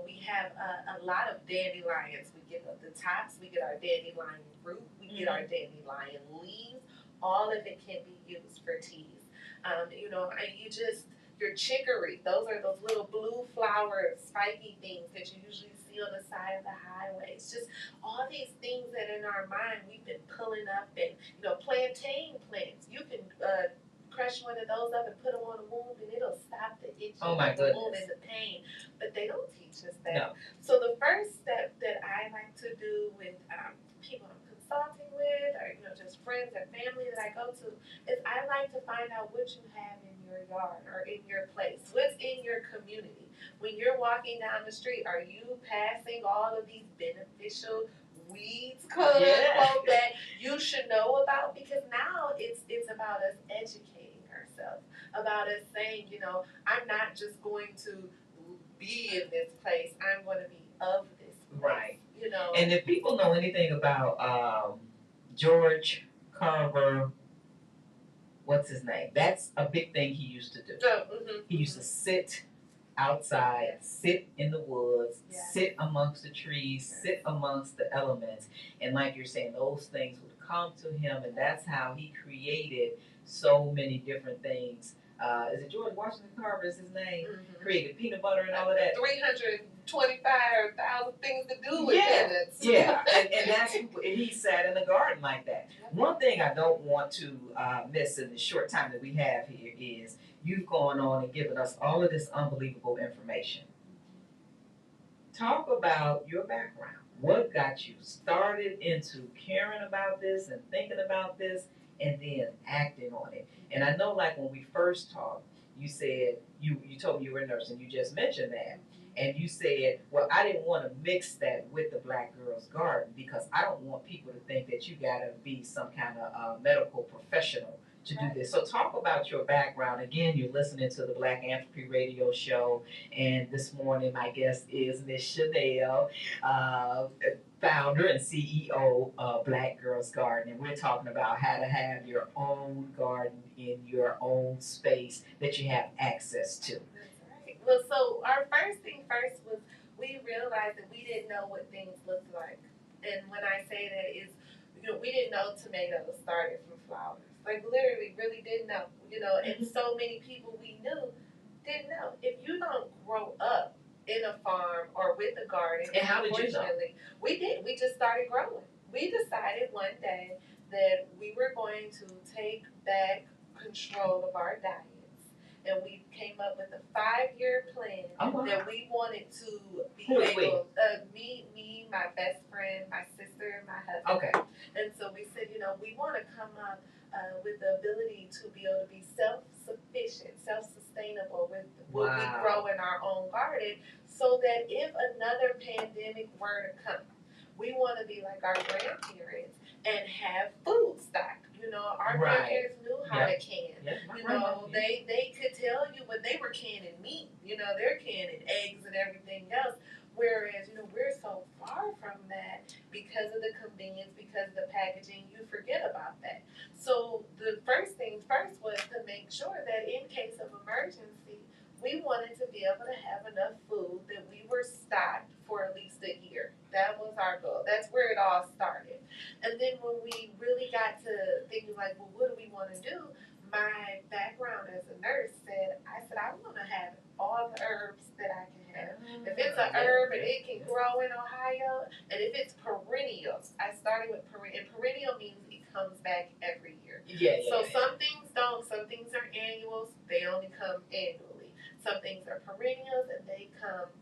We have a lot of dandelions. We get the tops, we get our dandelion root, we get our dandelion leaves. All of it can be used for teas. Your chicory, those are those little blue flower spiky things that you usually see on the side of the highway. It's just all these things that in our mind we've been pulling up, and plantain plants. You can crush one of those up and put them on a wound, and it'll stop the itching, the wound, and the pain. But they don't teach us that. No. So the first step that I like to do with people I'm consulting with, or just friends and family that I go to, is I like to find out what you have in your yard or in your place. What's in your community? When you're walking down the street, are you passing all of these beneficial weeds, quote unquote, that you should know about? Because now it's about us educating ourselves, about us saying, I'm not just going to be in this place, I'm going to be of this place. Right. And if people know anything about George Carver, what's his name? That's a big thing he used to do. He used to sit outside, sit in the woods, sit amongst the trees, sit amongst the elements. And like you're saying, those things would come to him, and that's how he created so many different things. Is it George Washington Carver is his name? Created peanut butter and all of that. 325,000 things to do with it. Yeah, and he sat in the garden like that. One thing I don't want to miss in the short time that we have here is you've gone on and given us all of this unbelievable information. Talk about your background. What got you started into caring about this and thinking about this and then acting on it? And I know, like, when we first talked, you said, you told me you were a nurse, and you just mentioned that. And you said, well, I didn't want to mix that with the Black Girls Garden because I don't want people to think that you got to be some kind of medical professional to do this. So talk about your background. Again, you're listening to the BlackAnthropy radio show, and this morning my guest is Miss Chanel, founder and CEO of Black Girls Garden, and we're talking about how to have your own garden in your own space that you have access to. Well, so our first thing first was we realized that we didn't know what things looked like. And when I say that is, we didn't know tomatoes started from flowers. Like, literally, really didn't know. And so many people we knew didn't know. If you don't grow up in a farm or with a garden, and how did you know? We did. We just started growing. We decided one day that we were going to take back control of our diet. And we came up with a 5-year plan that we wanted to be able, me, my best friend, my sister, and my husband. Okay. And so we said, we want to come up with the ability to be able to be self-sufficient, self-sustainable with what we grow in our own garden, so that if another pandemic were to come, we want to be like our grandparents and have food stocked. Our grandparents knew how to can. They could tell you when they were canning meat. They're canning eggs and everything else. Whereas, we're so far from that because of the convenience, because of the packaging. You forget about that. So the first things first was to make sure that in case of emergency, we wanted to be able to have enough food that we were stocked for at least a year. That was our goal. That's where it all started. And then when we really got to thinking like, well, what do we want to do? My background as a nurse I said, I want to have all the herbs that I can have. If it's an herb and it can grow in Ohio, and if it's perennial, I started with perennial. And perennial means it comes back every year. So some things don't. Some things are annuals. They only come annually. Some things are perennials and they come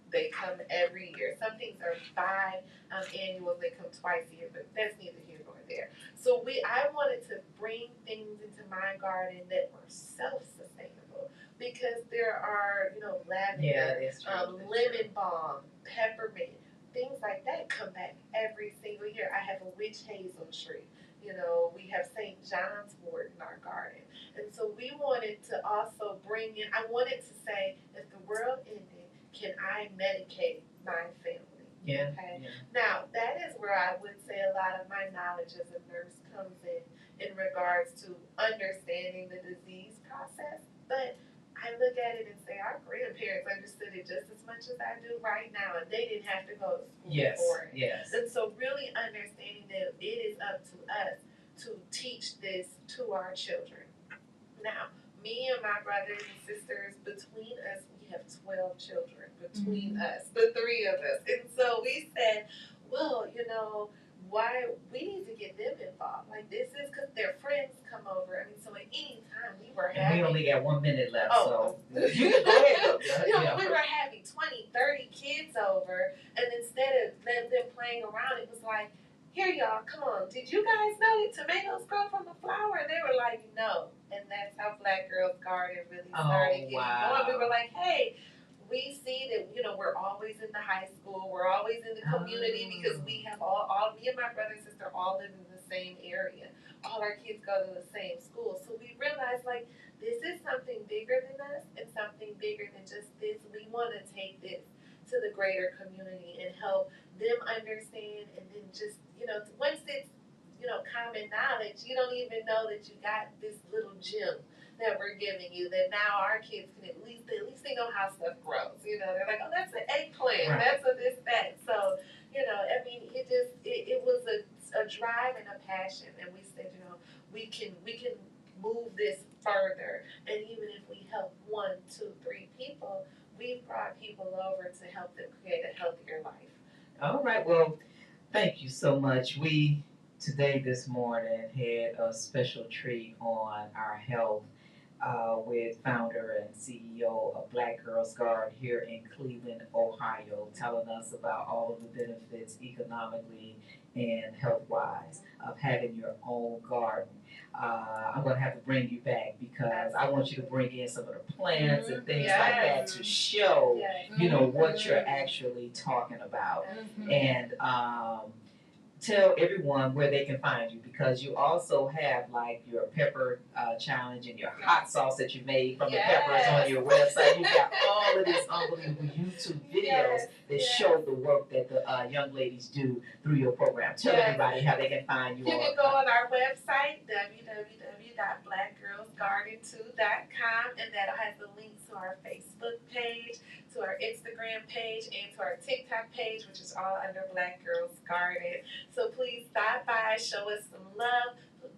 every year. Some things are biannuals, they come twice a year, but that's neither here nor there. So I wanted to bring things into my garden that were self-sustainable. people because there are, lavender, lemon balm, peppermint, things like that come back every single year. I have a witch hazel tree. We have St. John's wort in our garden. And so we wanted to also bring in, I wanted to say, if the world ended, can I medicate my family? Yeah. Okay. Yeah. Now, that is where I would say a lot of my knowledge as a nurse comes in regards to understanding the disease process. But I look at it and say our grandparents understood it just as much as I do right now, and they didn't have to go to school for it. Yes. And so really understanding that it is up to us to teach this to our children. Now, me and my brothers and sisters, between us, we have 12 children between us, the three of us. And so we said, well, why we need to get them involved. Like, this is because their friends come over. I mean, so at any time we were having. We only got 1 minute left, so you can go ahead. We were having 20, 30 kids over, and instead of them playing around, it was like, here, y'all, come on. Did you guys know that tomatoes grow from a flower? And they were like, no. And that's how Black Girls Garden really started getting going. We were like, hey, we see that, we're always in the high school. We're always in the community because we have all me and my brother and sister all live in the same area. All our kids go to the same school. So we realized, like, this is something bigger than us and something bigger than just this. We want to take this to the greater community and help them understand, and then just, once it's, common knowledge, you don't even know that you got this little gem that we're giving you, that now our kids can at least they know how stuff grows. They're like, oh, that's an eggplant, right. That's a this, that. So, I mean, it was a drive and a passion, and we said, we can move this further, and even if we help 1, 2, 3 people, we've brought people over to help them create a healthier life. All right, well, thank you so much. We today this morning had a special treat on our health with founder and CEO of Black Girls Guard here in Cleveland, Ohio, telling us about all of the benefits economically and health-wise of having your own garden. I'm going to have to bring you back because I want you to bring in some of the plants and things like that to show, what you're actually talking about. And tell everyone where they can find you, because you also have like your pepper challenge and your hot sauce that you made from the peppers on your website. You got all of these unbelievable YouTube videos that show the work that the young ladies do through your program. Tell everybody how they can find you. You can go on our website, www.blackgirlsgarden2.com, and that has the link to our Facebook page, to our Instagram page, and to our TikTok page, which is all under Black Girls Garden. So please stop by, show us some love.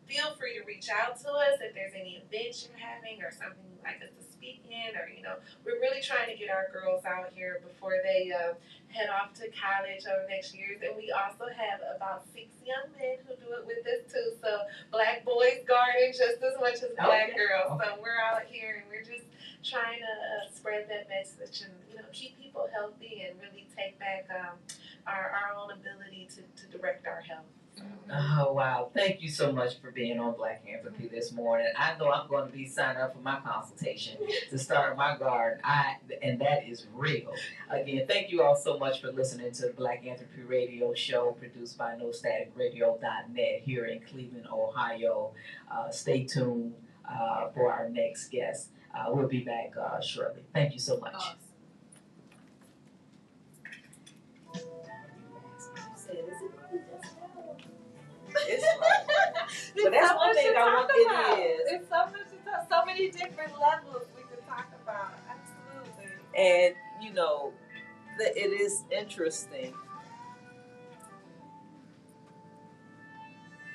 Feel free to reach out to us if there's any events you're having or something you'd like us to speak in, or we're really trying to get our girls out here before they head off to college over next year. And we also have about 6 young men who do it with us too. So Black Boys Garden just as much as Black Girls. So we're out here and we're just trying to spread that message and keep people healthy and really take back our own ability to direct our health. Oh, wow. Thank you so much for being on BlackAnthropy this morning. I know I'm going to be signing up for my consultation to start my garden, and that is real. Again, thank you all so much for listening to the BlackAnthropy radio show produced by NoStaticRadio.net here in Cleveland, Ohio. Stay tuned for our next guest. We'll be back shortly. Thank you so much. Awesome. But that's one thing I want. It is. It's so much to talk, so many different levels we could talk about. Absolutely. And it is interesting.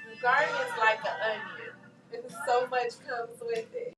The garden is like an onion, and so much comes with it.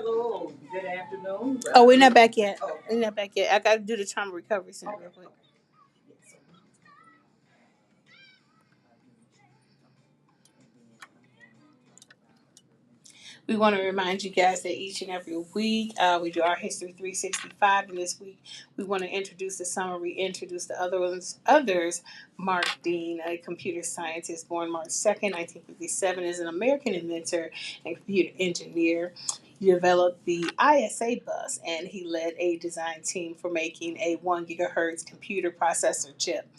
hello, good afternoon. Oh, we're not back yet. Oh, okay. We're not back yet. I got to do the trauma recovery center real quick. We want to remind you guys that each and every week we do our History 365. And this week we want to introduce the summary, introduce the others. Mark Dean, a computer scientist born March 2nd, 1957, is an American inventor and computer engineer. He developed the ISA bus and he led a design team for making a 1 gigahertz computer processor chip.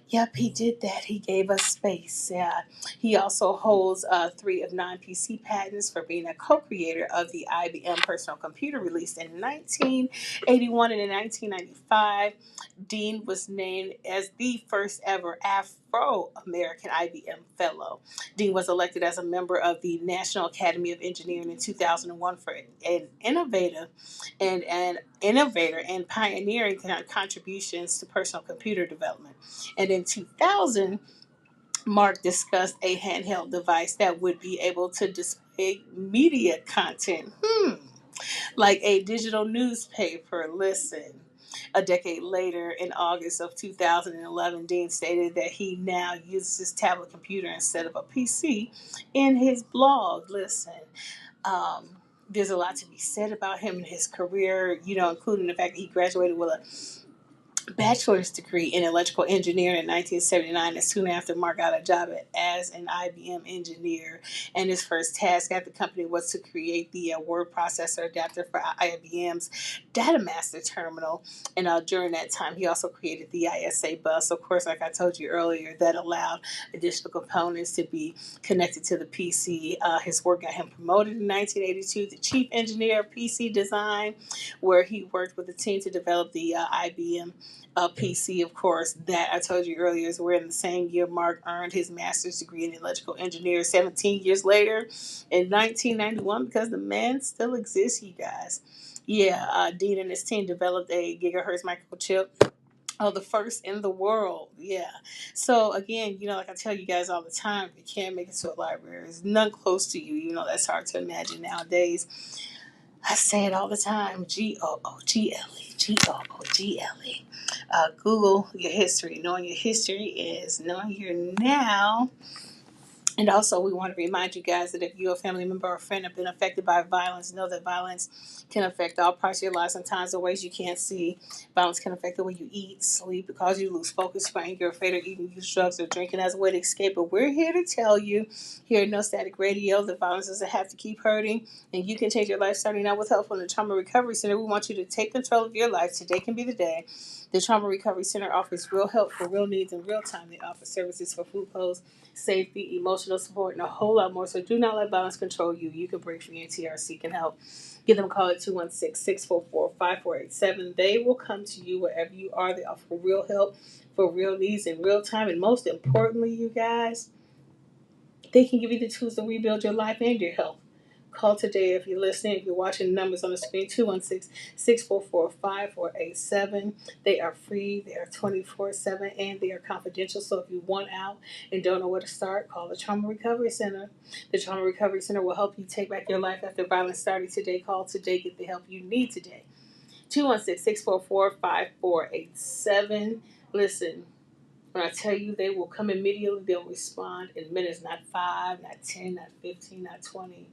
Yep, he did that. He gave us space. Yeah. He also holds 3 of 9 PC patents for being a co-creator of the IBM personal computer released in 1981 and in 1995. Dean was named as the first ever Afro-American IBM Fellow. Dean was elected as a member of the National Academy of Engineering in 2001 for an innovator and pioneering contributions to personal computer development. And in 2000, Mark discussed a handheld device that would be able to display media content, like a digital newspaper. Listen. A decade later, in August of 2011, Dean stated that he now uses his tablet computer instead of a PC in his blog. Listen, there's a lot to be said about him and his career, including the fact that he graduated with a bachelor's degree in electrical engineering in 1979, and soon after Mark got a job as an IBM engineer. And his first task at the company was to create the word processor adapter for IBM's Data Master Terminal. And during that time, he also created the ISA bus, of course, like I told you earlier, that allowed additional components to be connected to the PC. His work got him promoted in 1982 to chief engineer of PC design, where he worked with the team to develop the IBM PC, of course, that I told you earlier is where in the same year Mark earned his master's degree in electrical engineering 17 years later in 1991, because the man still exists, you guys. Yeah, Dean and his team developed a gigahertz microchip. Oh, the first in the world. Yeah. So again, like I tell you guys all the time, if you can't make it to a library, there's none close to you. That's hard to imagine nowadays. I say it all the time. Google Google. Google your history. Knowing your history is knowing your now. And also, we want to remind you guys that if you, a family member, or a friend have been affected by violence, know that violence can affect all parts of your life, sometimes in ways you can't see. Violence can affect the way you eat, sleep, because you lose focus, find you're afraid of eating, use drugs, or drinking as a way to escape. But we're here to tell you, here at No Static Radio, that violence doesn't have to keep hurting, and you can change your life starting out with help from the Trauma Recovery Center. We want you to take control of your life. Today can be the day. The Trauma Recovery Center offers real help for real needs in real time. They offer services for food, clothes, safety, emotional support, and a whole lot more. So do not let violence control you. You can break free, and TRC can help. Give them a call at 216-644-5487. They will come to you wherever you are. They offer real help for real needs in real time. And most importantly, you guys, they can give you the tools to rebuild your life and your health. Call today if you're listening. If you're watching the numbers on the screen, 216-644-5487. They are free. They are 24/7, and they are confidential. So if you want out and don't know where to start, call the Trauma Recovery Center. The Trauma Recovery Center will help you take back your life after violence started today. Call today. Get the help you need today. 216-644-5487. Listen, when I tell you they will come immediately, they'll respond in minutes, not 5, not 10, not 15, not 20.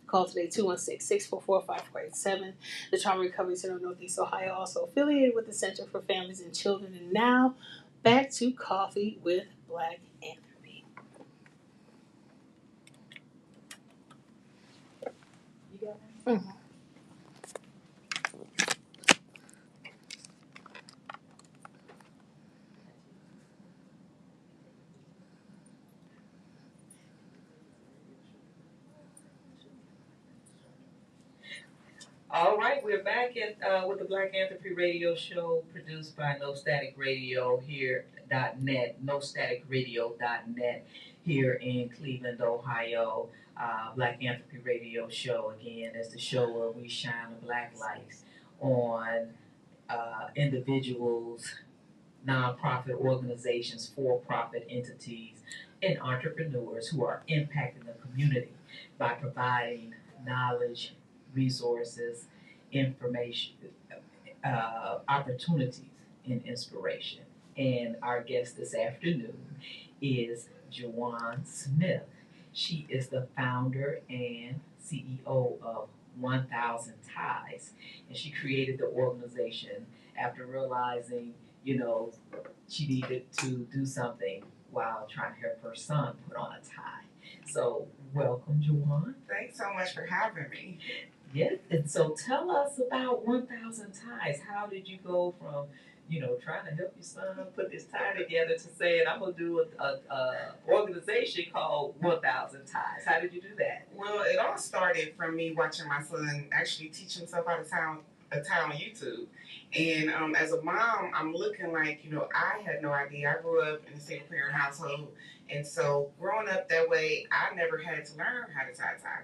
Call today, 216-644-5487. The Trauma Recovery Center of Northeast Ohio, also affiliated with the Center for Families and Children. And now, back to Coffee with BlackAnthropy. You got it? Mm-hmm. All right, we're back with the BlackAnthropy Radio Show, produced by No Static Radio here .net, NoStaticRadio.net here in Cleveland, Ohio. BlackAnthropy Radio Show again is the show where we shine a black light on individuals, nonprofit organizations, for-profit entities, and entrepreneurs who are impacting the community by providing knowledge, resources, information, opportunities, and inspiration. And our guest this afternoon is Jawan Smith. She is the founder and CEO of 1000 Ties, and she created the organization after realizing, you know, she needed to do something while trying to help her son put on a tie. So, welcome, Jawan. Thanks so much for having me. Yes, and so tell us about 1000 Ties. How did you go from, trying to help your son put this tie together to saying, I'm going to do a organization called 1000 Ties? How did you do that? Well, it all started from me watching my son actually teach himself how to tie on YouTube. And as a mom, I'm looking like, I had no idea. I grew up in a single parent household. And so growing up that way, I never had to learn how to tie a tie.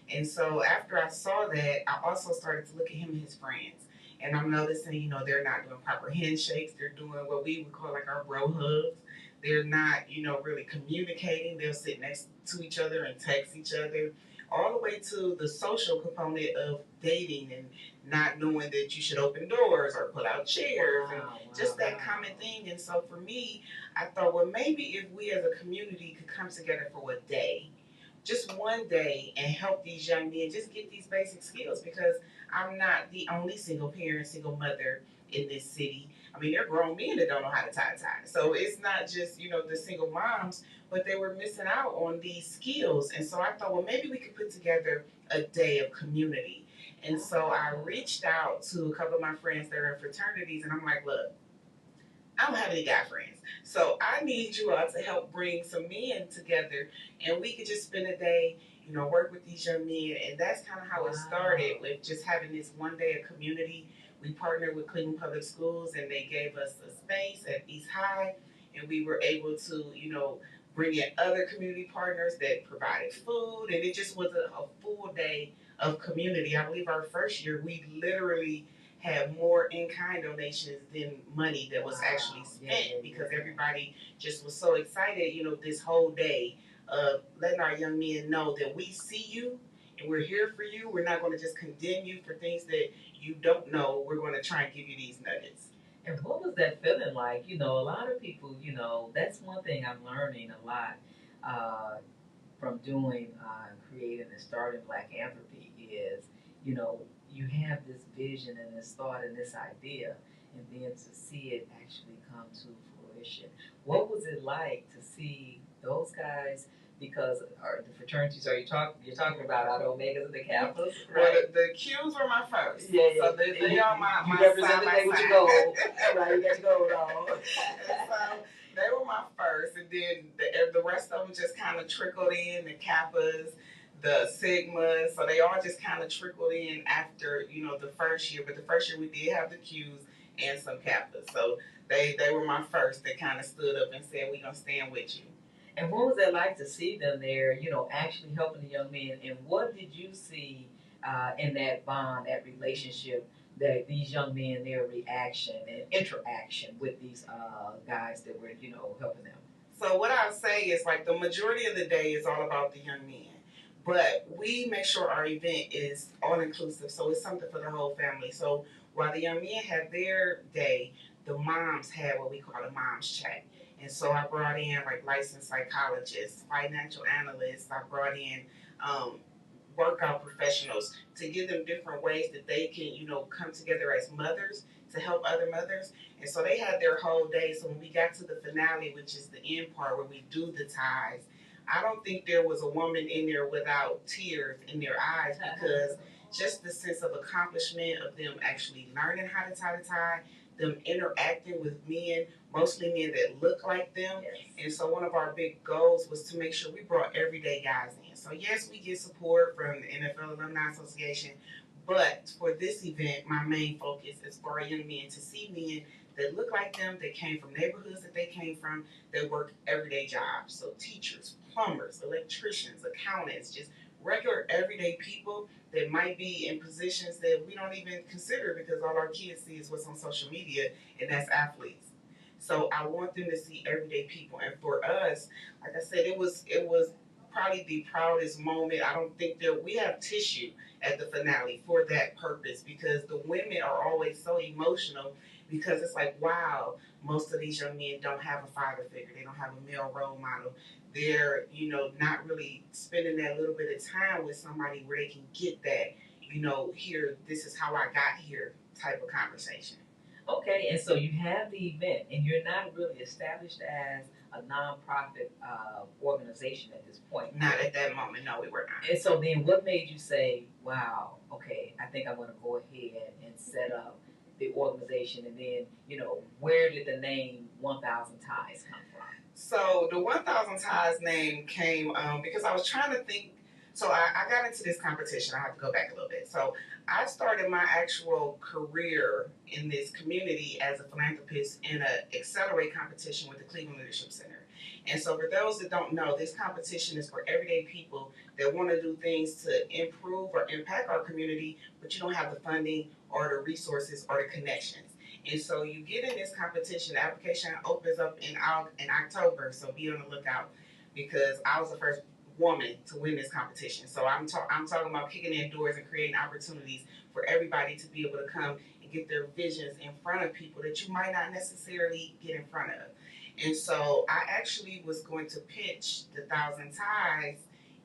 And so after I saw that, I also started to look at him and his friends. And I'm noticing, they're not doing proper handshakes. They're doing what we would call like our bro hugs. They're not, really communicating. They'll sit next to each other and text each other, all the way to the social component of dating and not knowing that you should open doors or pull out chairs and just that common thing. And so for me, I thought, well, maybe if we as a community could come together for a day, just one day, and help these young men just get these basic skills, because I'm not the only single parent, single mother in this city. I mean, there are grown men that don't know how to tie a tie. So it's not just, the single moms, but they were missing out on these skills. And so I thought, well, maybe we could put together a day of community. And so I reached out to a couple of my friends that are in fraternities, and I'm like, look, I don't have any guy friends. So I need you all to help bring some men together, and we could just spend a day, work with these young men. And that's kind of how it started, with just having this one day of community. We partnered with Cleveland Public Schools, and they gave us a space at East High, and we were able to, bring in other community partners that provided food, and it just was a full day of community. I believe our first year, we literally had more in-kind donations than money that was actually spent, because everybody just was so excited, this whole day of letting our young men know that we see you and we're here for you. We're not going to just condemn you for things that you don't know. We're going to try and give you these nuggets. And what was that feeling like? A lot of people, that's one thing I'm learning a lot from doing, creating and starting BlackAnthropy is, you have this vision and this thought and this idea, and then to see it actually come to fruition. What was it like to see those guys? Because the fraternities you're talking about are the Omegas and the Kappas, right? Well, the Qs were my first. Yeah. So they are my you represent the day with your gold. Right, you got your gold on. So they were my first, and then the rest of them just kind of trickled in. The Kappas, the Sigmas, so they all just kind of trickled in after the first year. But the first year we did have the Qs and some Kappas, so they were my first that kind of stood up and said, "We're gonna stand with you." And what was it like to see them there, actually helping the young men? And what did you see in that bond, that relationship, that these young men, their reaction and interaction with these guys that were, helping them? So what I'll say is, like, the majority of the day is all about the young men. But we make sure our event is all inclusive, so it's something for the whole family. So while the young men had their day, the moms had what we call a mom's chat. And so I brought in like licensed psychologists, financial analysts. I brought in workout professionals to give them different ways that they can, come together as mothers to help other mothers. And so they had their whole day. So when we got to the finale, which is the end part where we do the ties, I don't think there was a woman in there without tears in their eyes, because just the sense of accomplishment of them actually learning how to tie the tie, them interacting with men, mostly men that look like them. Yes. And so one of our big goals was to make sure we brought everyday guys in. So yes, we get support from the NFL Alumni Association, but for this event, my main focus is for our young men to see men that look like them, that came from neighborhoods that they came from, that work everyday jobs. So teachers, plumbers, electricians, accountants, just regular everyday people that might be in positions that we don't even consider, because all our kids see is what's on social media, and that's athletes. So I want them to see everyday people. And for us, like I said, it was probably the proudest moment. I don't think that we have tissue at the finale for that purpose, because the women are always so emotional, because it's like, wow, most of these young men don't have a father figure. They don't have a male role model. They're, not really spending that little bit of time with somebody where they can get that, here, this is how I got here type of conversation. Okay, and so you have the event, and you're not really established as a nonprofit organization at this point. Not at that moment, no, we were not. And so then what made you say, wow, okay, I think I'm going to go ahead and set up the organization, and then, where did the name 1,000 Ties come from? So the 1,000 Ties name came because I was trying to think. So I got into this competition. I have to go back a little bit. So I started my actual career in this community as a philanthropist in an Accelerate competition with the Cleveland Leadership Center. And so for those that don't know, this competition is for everyday people that want to do things to improve or impact our community, but you don't have the funding or the resources or the connections. And so you get in this competition, the application opens up in October, so be on the lookout, because I was the first woman to win this competition. So I'm talking about kicking in doors and creating opportunities for everybody to be able to come and get their visions in front of people that you might not necessarily get in front of. And so I actually was going to pitch the 1,000 Ties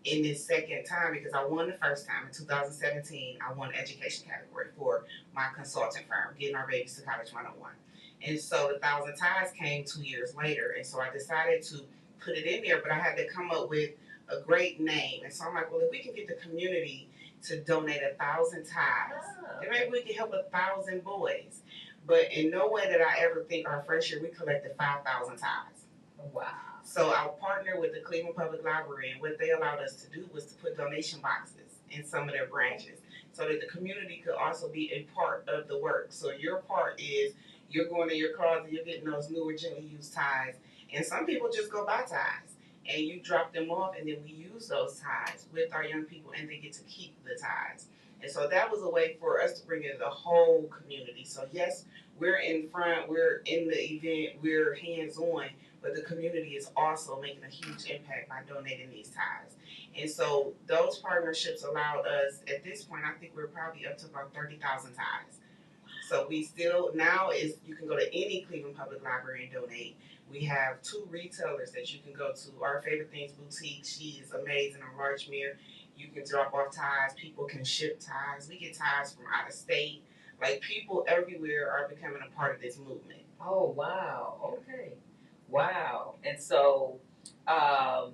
in this second time, because I won the first time in 2017. I won the education category for my consulting firm, Getting Our Babies to College 101. And so the 1,000 Ties came 2 years later. And so I decided to put it in there, but I had to come up with a great name. And so I'm like, well, if we can get the community to donate 1,000 ties, then maybe we can help 1,000 boys. But in no way did I ever think our first year we collected 5,000 ties. Wow. So I partnered with the Cleveland Public Library, and what they allowed us to do was to put donation boxes in some of their branches so that the community could also be a part of the work. So your part is you're going to your closet, you're getting those newer gently used ties, and some people just go buy ties, and you drop them off, and then we use those ties with our young people, and they get to keep the ties. And so that was a way for us to bring in the whole community. So yes, we're in front, we're in the event, we're hands-on, but the community is also making a huge impact by donating these ties. And so those partnerships allowed us, at this point, I think we're probably up to about 30,000 ties. So we still, now is you can go to any Cleveland Public Library and donate. We have 2 retailers that you can go to. Our Favorite Things Boutique, she is amazing on Larchmere. You can drop off ties. People can ship ties. We get ties from out of state. Like, people everywhere are becoming a part of this movement. Oh, wow. Okay. Wow. And so,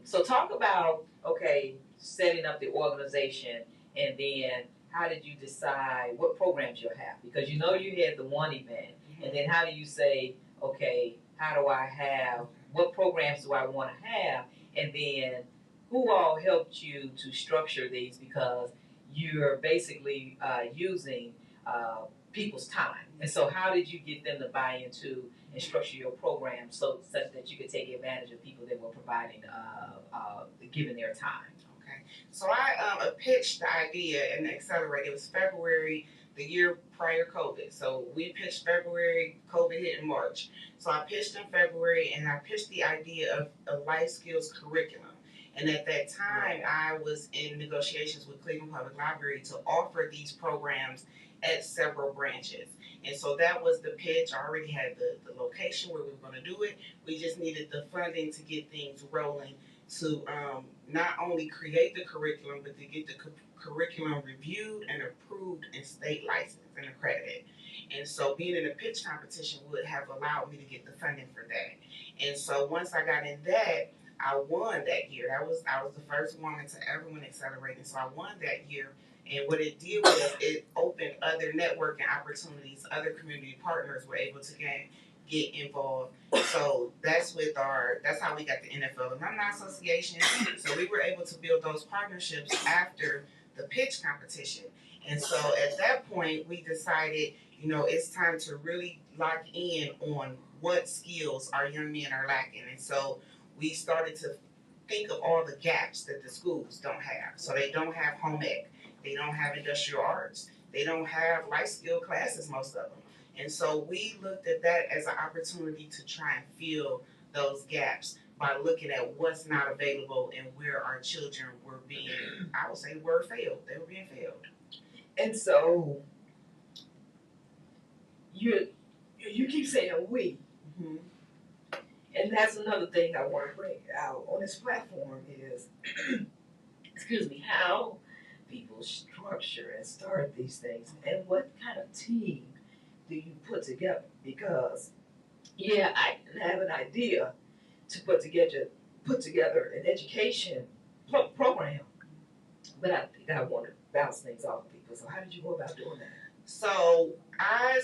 so talk about, okay, setting up the organization, and then how did you decide what programs you'll have? Because you had the one event, and then how do you say, okay, how do I have, what programs do I want to have? And then who all helped you to structure these, because you're basically using people's time. And so how did you get them to buy into and structure your program such that you could take advantage of people that were providing, giving their time? Okay. So I pitched the idea and Accelerate. It was February, the year prior COVID. So we pitched February, COVID hit in March. So I pitched in February, and I pitched the idea of a life skills curriculum. And at that time, I was in negotiations with Cleveland Public Library to offer these programs at several branches. And so that was the pitch. I already had the location where we were going to do it. We just needed the funding to get things rolling, to not only create the curriculum, but to get the curriculum reviewed and approved and state licensed and accredited. And so being in a pitch competition would have allowed me to get the funding for that. And so once I got in that, I won that year. I was the first woman to ever win Accelerate, and so I won that year. And what it did was it opened other networking opportunities. Other community partners were able to get involved. So that's how we got the NFL Alumni Association. So we were able to build those partnerships after the pitch competition. And so at that point, we decided, it's time to really lock in on what skills our young men are lacking. And so we started to think of all the gaps that the schools don't have. So they don't have home ec, they don't have industrial arts, they don't have life skill classes, most of them. And so we looked at that as an opportunity to try and fill those gaps by looking at what's not available and where our children were being, I would say the word failed. They were being failed. And so you keep saying we. Mm-hmm. And that's another thing I want to bring out on this platform is, excuse me, how people structure and start these things and what kind of team do you put together? Because, yeah, I can have an idea to put together an education program, but I think I want to bounce things off of people. So how did you go about doing that? So I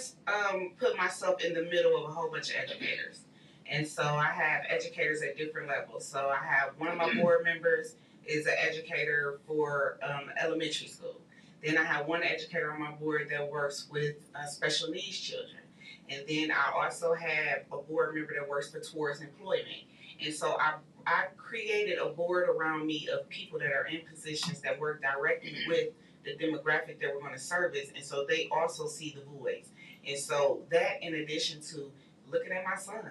put myself in the middle of a whole bunch of educators. And so I have educators at different levels. So I have one of my board members is an educator for elementary school. Then I have one educator on my board that works with special needs children. And then I also have a board member that works towards employment. And so I created a board around me of people that are in positions that work directly with the demographic that we're going to service, and so they also see the voids. And so that, in addition to looking at my son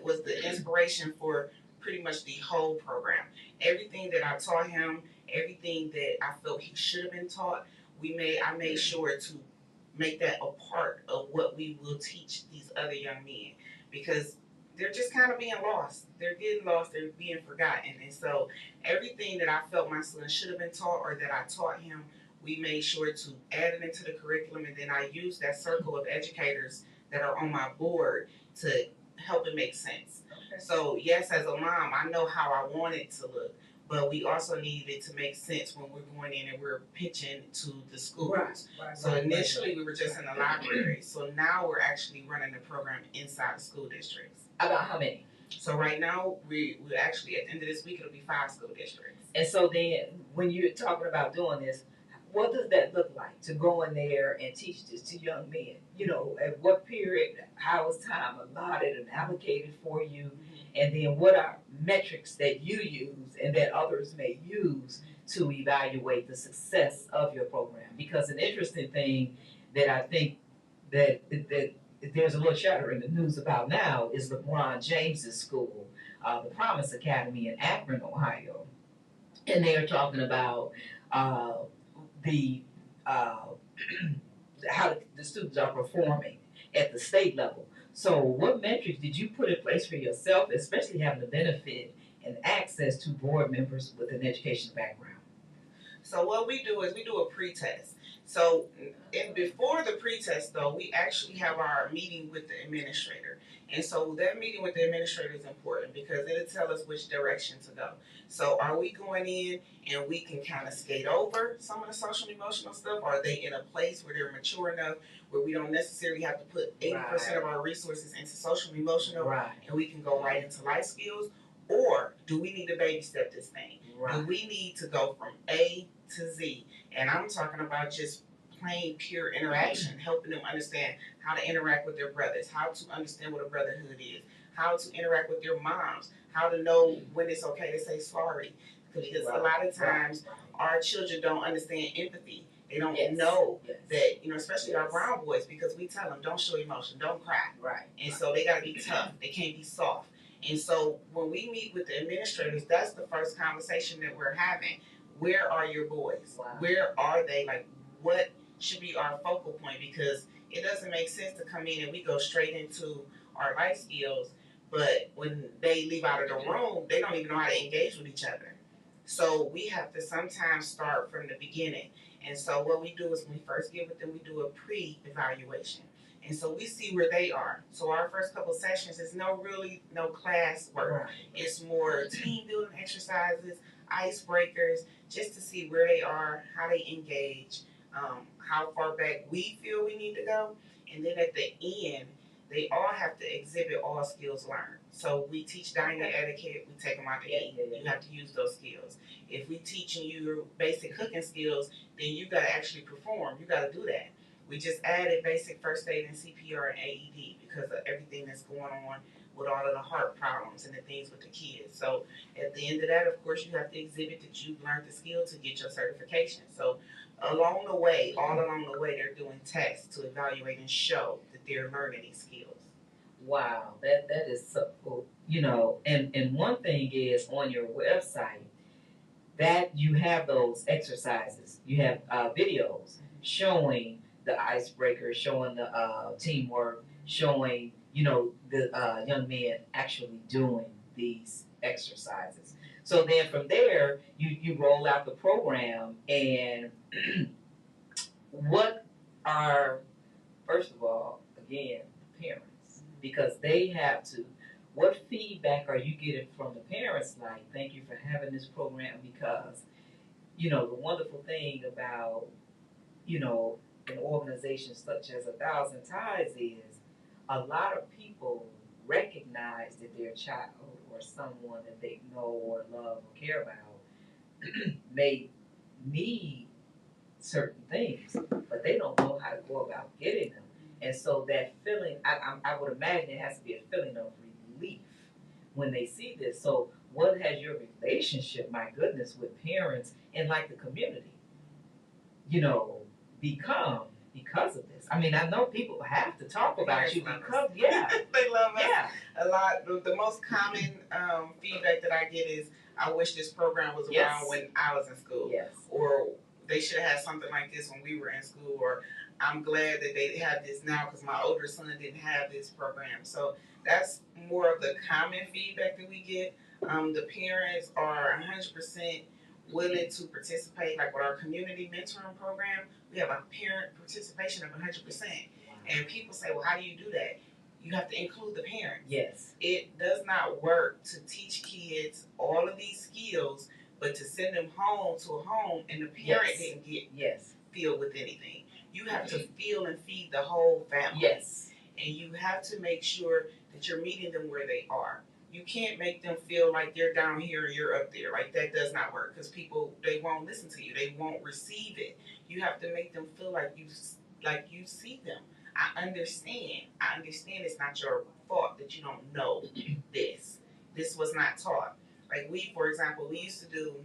was the inspiration for pretty much the whole program. Everything that I taught him, everything that I felt he should have been taught, I made sure to make that a part of what we will teach these other young men, because they're just kind of being lost. They're getting lost. They're being forgotten. And so everything that I felt my son should have been taught or that I taught him, we made sure to add it into the curriculum. And then I used that circle of educators that are on my board to help it make sense. Okay. So yes, as a mom, I know how I want it to look, but we also needed it to make sense when we're going in and we're pitching to the schools. Right, so initially we were just in the library. So now we're actually running the program inside the school districts. About how many? So right now we actually, at the end of this week, it'll be 5 school districts. And so then when you're talking about doing this, what does that look like to go in there and teach this to young men? You know, at what period, how is time allotted and allocated for you? Mm-hmm. And then what are metrics that you use and that others may use to evaluate the success of your program? Because an interesting thing that I think that there's a little chatter in the news about now is LeBron James's school, the Promise Academy in Akron, Ohio. And they are talking about the how the students are performing at the state level. So what metrics did you put in place for yourself, especially having the benefit and access to board members with an education background? So what we do is we do a pre-test. So before the pre-test, though, we actually have our meeting with the administrator. And so that meeting with the administrator is important because it'll tell us which direction to go. So are we going in and we can kind of skate over some of the social and emotional stuff? Are they in a place where they're mature enough where we don't necessarily have to put 80% of our resources into social and emotional, and we can go right into life skills? Or do we need to baby step this thing? Do we need to go from A to Z? And I'm talking about just plain pure interaction, helping them understand how to interact with their brothers, how to understand what a brotherhood is, how to interact with their moms, how to know when it's okay to say sorry. Because a lot of times our children don't understand empathy. They don't know that, especially our brown boys, because we tell them, don't show emotion, don't cry. And so they got to be tough. They can't be soft. And so when we meet with the administrators, that's the first conversation that we're having. Where are your boys? Wow. Where are they? Like, what should be our focal point? Because it doesn't make sense to come in and we go straight into our life skills, but when they leave out of the room, they don't even know how to engage with each other. So we have to sometimes start from the beginning. And so what we do is when we first get with them, we do a pre-evaluation. And so we see where they are. So our first couple sessions is no class work. It's more team building exercises, icebreakers, just to see where they are, how they engage, how far back we feel we need to go. And then at the end, they all have to exhibit all skills learned. So we teach dining etiquette, we take them out to eat. You have to use those skills. If we teaching you basic cooking skills, then you got to actually perform. You got to do that. We just added basic first aid and CPR and AED because of everything that's going on with all of the heart problems and the things with the kids. So at the end of that, of course, you have to exhibit that you've learned the skill to get your certification. So all along the way, they're doing tests to evaluate and show that they're learning these skills. Wow, that is so cool. You know, and one thing is on your website that you have those exercises. You have videos showing the icebreakers, showing the teamwork, showing the young men actually doing these exercises. So then from there, you roll out the program, and what are, first of all, again, the parents, because they have to. What feedback are you getting from the parents? Like, thank you for having this program, because the wonderful thing about an organization such as 1,000 Ties is a lot of people recognize that their child or someone that they know or love or care about may need certain things, but they don't know how to go about getting them. And so that feeling, I would imagine it has to be a feeling of relief when they see this. So what has your relationship, my goodness, with parents and like the community, become because of this? I mean, I know people have to talk about you because, yeah. They love us Yeah. a lot. The most common feedback that I get is, I wish this program was around when I was in school. Yes. Or they should have had something like this when we were in school. Or I'm glad that they have this now because my older son didn't have this program. So that's more of the common feedback that we get. The parents are 100% willing to participate. Like with our community mentoring program, we have a parent participation of 100%. And people say, well, how do you do that? You have to include the parents. Yes. It does not work to teach kids all of these skills, but to send them home to a home and the parent didn't get filled with anything. You have to feel and feed the whole family. Yes. And you have to make sure that you're meeting them where they are. You can't make them feel like they're down here and you're up there. Like, that does not work, because people, they won't listen to you. They won't receive it. You have to make them feel like you see them. I understand it's not your fault that you don't know this. This was not taught. Like, for example, we used to do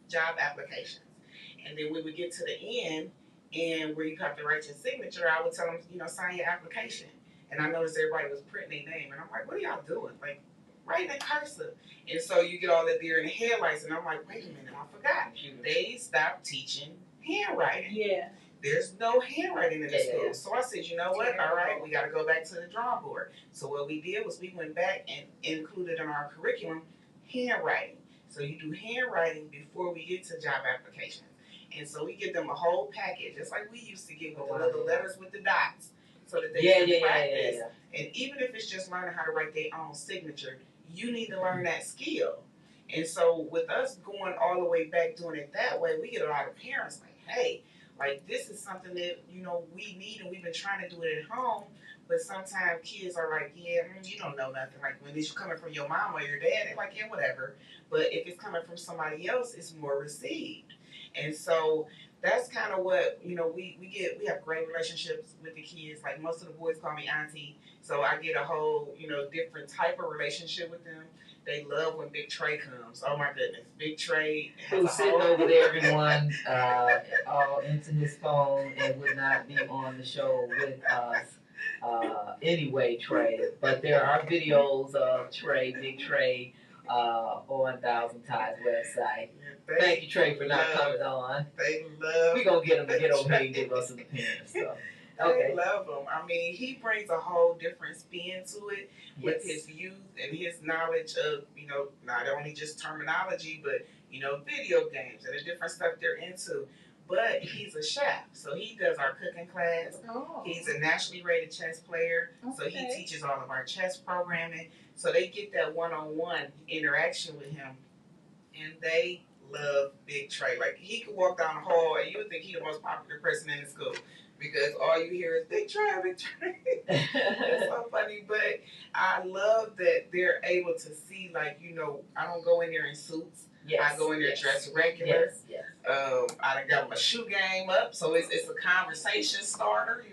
job applications. And then we would get to the end, and where you have to write your signature, I would tell them, sign your application. And I noticed everybody was printing their name. And I'm like, what are y'all doing? Like, writing in cursive. And so you get all that deer in the headlights, and I'm like, wait a minute, I forgot. They stopped teaching handwriting. Yeah. There's no handwriting in the school. So I said, you know what? All right, we got to go back to the drawing board. So what we did was we went back and included in our curriculum handwriting. So you do handwriting before we get to job applications. And so we give them a whole package, just like we used to get with the little letters with the dots, so that they can practice. And even if it's just learning how to write their own signature, you need to learn that skill. And so with us going all the way back doing it that way, we get a lot of parents like, hey, like, this is something that, we need, and we've been trying to do it at home. But sometimes kids are like, yeah, you don't know nothing. Like, when it's coming from your mom or your dad, they're like, yeah, whatever. But if it's coming from somebody else, it's more received. And so that's kind of what, we get. We have great relationships with the kids. Like, most of the boys call me auntie. So I get a whole, different type of relationship with them. They love when Big Trey comes. Oh my goodness, Big Trey who's sitting over there, everyone, all into his phone and would not be on the show with us. Anyway, Trey, but there are videos of Trey, Big Trey, on 1,000 Ties website. Thank you, Trey, for not coming on. They love. We're gonna get him to get over here and give us some opinions. So. Okay. They love him. I mean, he brings a whole different spin to it with his youth and his knowledge of, not only just terminology, but, video games and the different stuff they're into. But he's a chef, so he does our cooking class. Oh. He's a nationally rated chess player, so he teaches all of our chess programming. So they get that one-on-one interaction with him, and they love Big Trey. Like, he could walk down the hall, and you would think he's the most popular person in the school, because all you hear is Big Trey, Big Trey. It's so funny, but I love that they're able to see, like, I don't go in there in suits. I go in there dressed regular. I done got my shoe game up, so it's a conversation starter.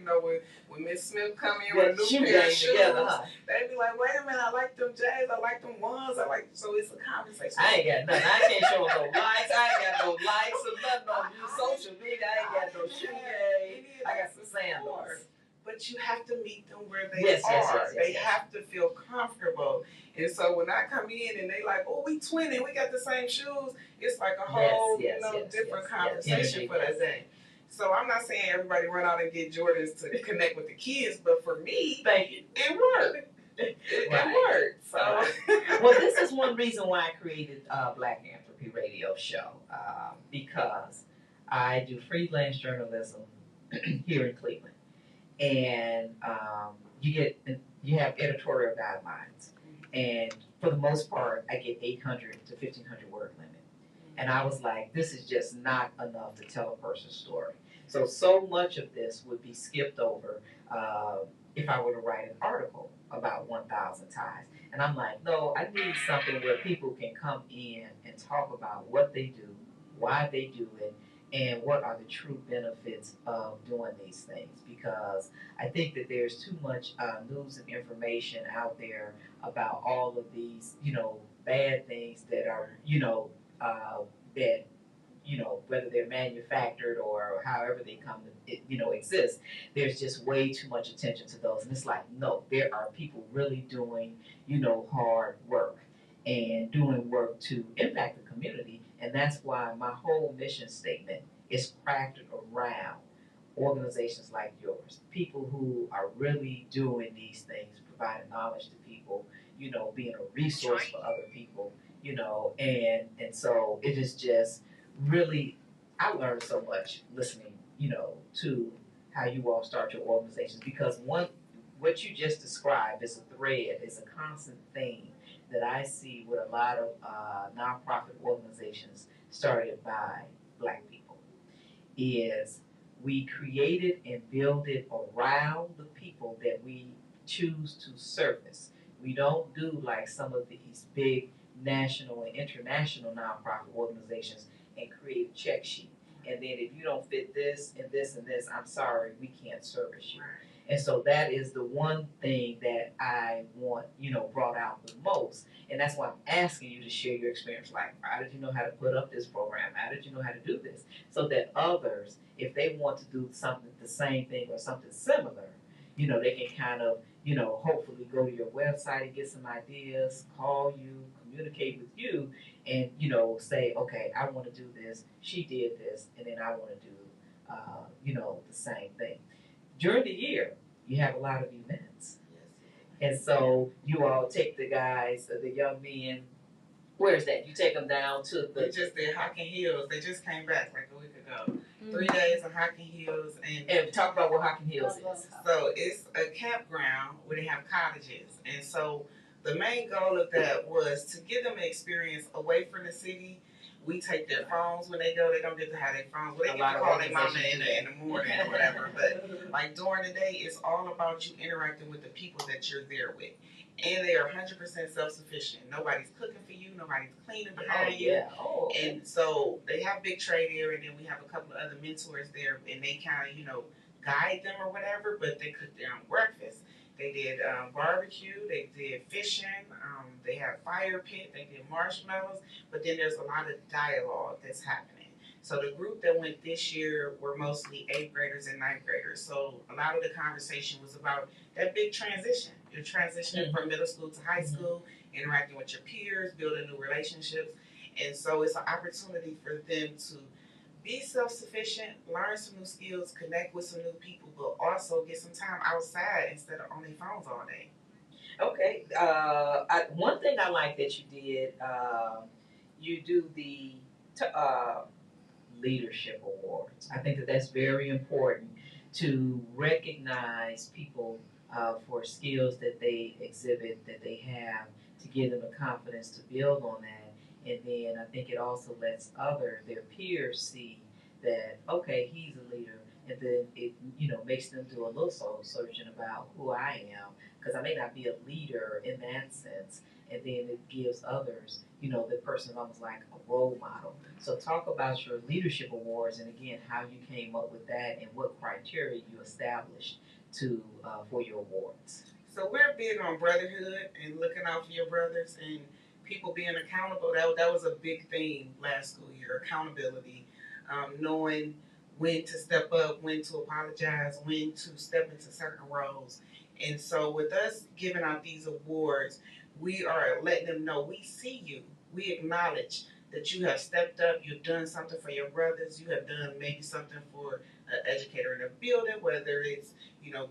When Miss Smith come in with a new pair of shoes, they be like, wait a minute, I like them J's, I like them ones, so it's a conversation. I ain't got nothing. I can't show no likes. I ain't got no likes or nothing on social media. I ain't got no shoe game. I got some sandals. But but you have to meet them where they are. They have to feel comfortable. And so when I come in and they like, oh, we twinning, we got the same shoes, it's like a whole, different conversation for that day. So I'm not saying everybody run out and get Jordans to connect with the kids, but for me, it worked. It worked. So, well, this is one reason why I created BlackAnthropy radio show, because I do freelance journalism here in Cleveland, and you have editorial guidelines, and for the most part, I get 800 to 1,500 word limit. And I was like, this is just not enough to tell a person's story. So much of this would be skipped over if I were to write an article about 1,000 ties. And I'm like, no, I need something where people can come in and talk about what they do, why they do it, and what are the true benefits of doing these things. Because I think that there's too much news and information out there about all of these, bad things that are, that whether they're manufactured or however they come to exist. There's just way too much attention to those, and it's like, no, there are people really doing hard work and doing work to impact the community, and that's why my whole mission statement is crafted around organizations like yours, people who are really doing these things, providing knowledge to people, being a resource for other people, and so it is just really, I learned so much listening, to how you all start your organizations, because what you just described is a thread, is a constant theme that I see with a lot of nonprofit organizations started by Black people, is we created and build it around the people that we choose to service. We don't do like some of these big national and international nonprofit organizations and create a check sheet. And then if you don't fit this and this and this, I'm sorry, we can't service you. And so that is the one thing that I want, brought out the most. And that's why I'm asking you to share your experience. Like, how did you know how to put up this program? How did you know how to do this? So that others, if they want to do something, the same thing or something similar, they can kind of, hopefully go to your website and get some ideas, call you, communicate with you, and, say, okay, I want to do this. She did this, and then I want to do, the same thing. During the year, you have a lot of events. And so you all take the guys, the young men, where's that? You take them down to We just did Hocking Hills. They just came back like a week ago. 3 days of Hocking Hills. And talk about what Hocking Hills is. So it's a campground where they have cottages. And so the main goal of that was to give them an experience away from the city. We take their phones when they go. They don't get to have their phones. Well, they get to call their mama in the morning or whatever. But like during the day, it's all about you interacting with the people that you're there with. And they are 100% self-sufficient. Nobody's cooking for you. Nobody's cleaning behind you. And so they have Big Trade there, and then we have a couple of other mentors there, and they kind of, guide them or whatever, but they cook their own breakfast. They did barbecue. They did fishing. They had fire pit. They did marshmallows. But then there's a lot of dialogue that's happening. So the group that went this year were mostly 8th graders and 9th graders. So a lot of the conversation was about that big transition. You're transitioning from middle school to high school, interacting with your peers, building new relationships. And so it's an opportunity for them to be self-sufficient, learn some new skills, connect with some new people, but also get some time outside instead of on their phones all day. Okay. One thing I like that you did, you do the leadership awards. I think that that's very important to recognize people for skills that they exhibit, that they have, to give them the confidence to build on that. And then I think it also lets their peers see that, okay, he's a leader. And then it, makes them do a little soul searching about who I am, because I may not be a leader in that sense. And then it gives others, the person almost like a role model. So talk about your leadership awards, and again, how you came up with that and what criteria you established for your awards. So we're big on brotherhood and looking out for your brothers and people being accountable. That was a big theme last school year, accountability, knowing when to step up, when to apologize, when to step into certain roles. And so, with us giving out these awards, we are letting them know we see you. We acknowledge that you have stepped up, you've done something for your brothers, you have done maybe something for an educator in a building, whether it's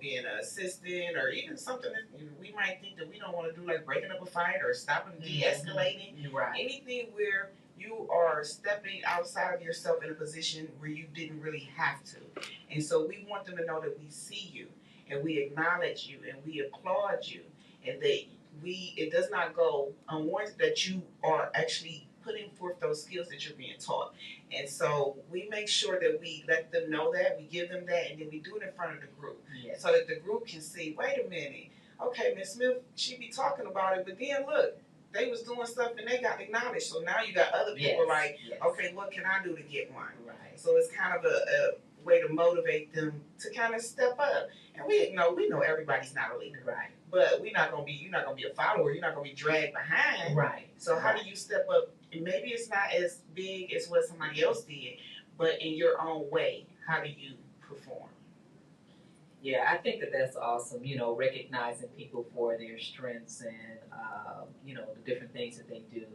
being an assistant or even something that we might think that we don't want to do, like breaking up a fight or stopping, de-escalating, Right. anything where you are stepping outside of yourself in a position where you didn't really have to. And so we want them to know that we see you and we acknowledge you and we applaud you, and that it does not go unwarranted that you are actually putting forth those skills that you're being taught. And so we make sure that we let them know that, we give them that, and then we do it in front of the group. Yes. So that the group can see, wait a minute, okay, Miss Smith, she be talking about it, but then look, they was doing stuff and they got acknowledged. So now you got other people okay, what can I do to get one? Right. So it's kind of a way to motivate them to kind of step up. And we know everybody's not a leader. Right. But you're not gonna be a follower, you're not gonna be dragged behind. Right. So how do you step up? Maybe it's not as big as what somebody else did, but in your own way, how do you perform? Yeah, I think that's awesome. Recognizing people for their strengths and the different things that they do,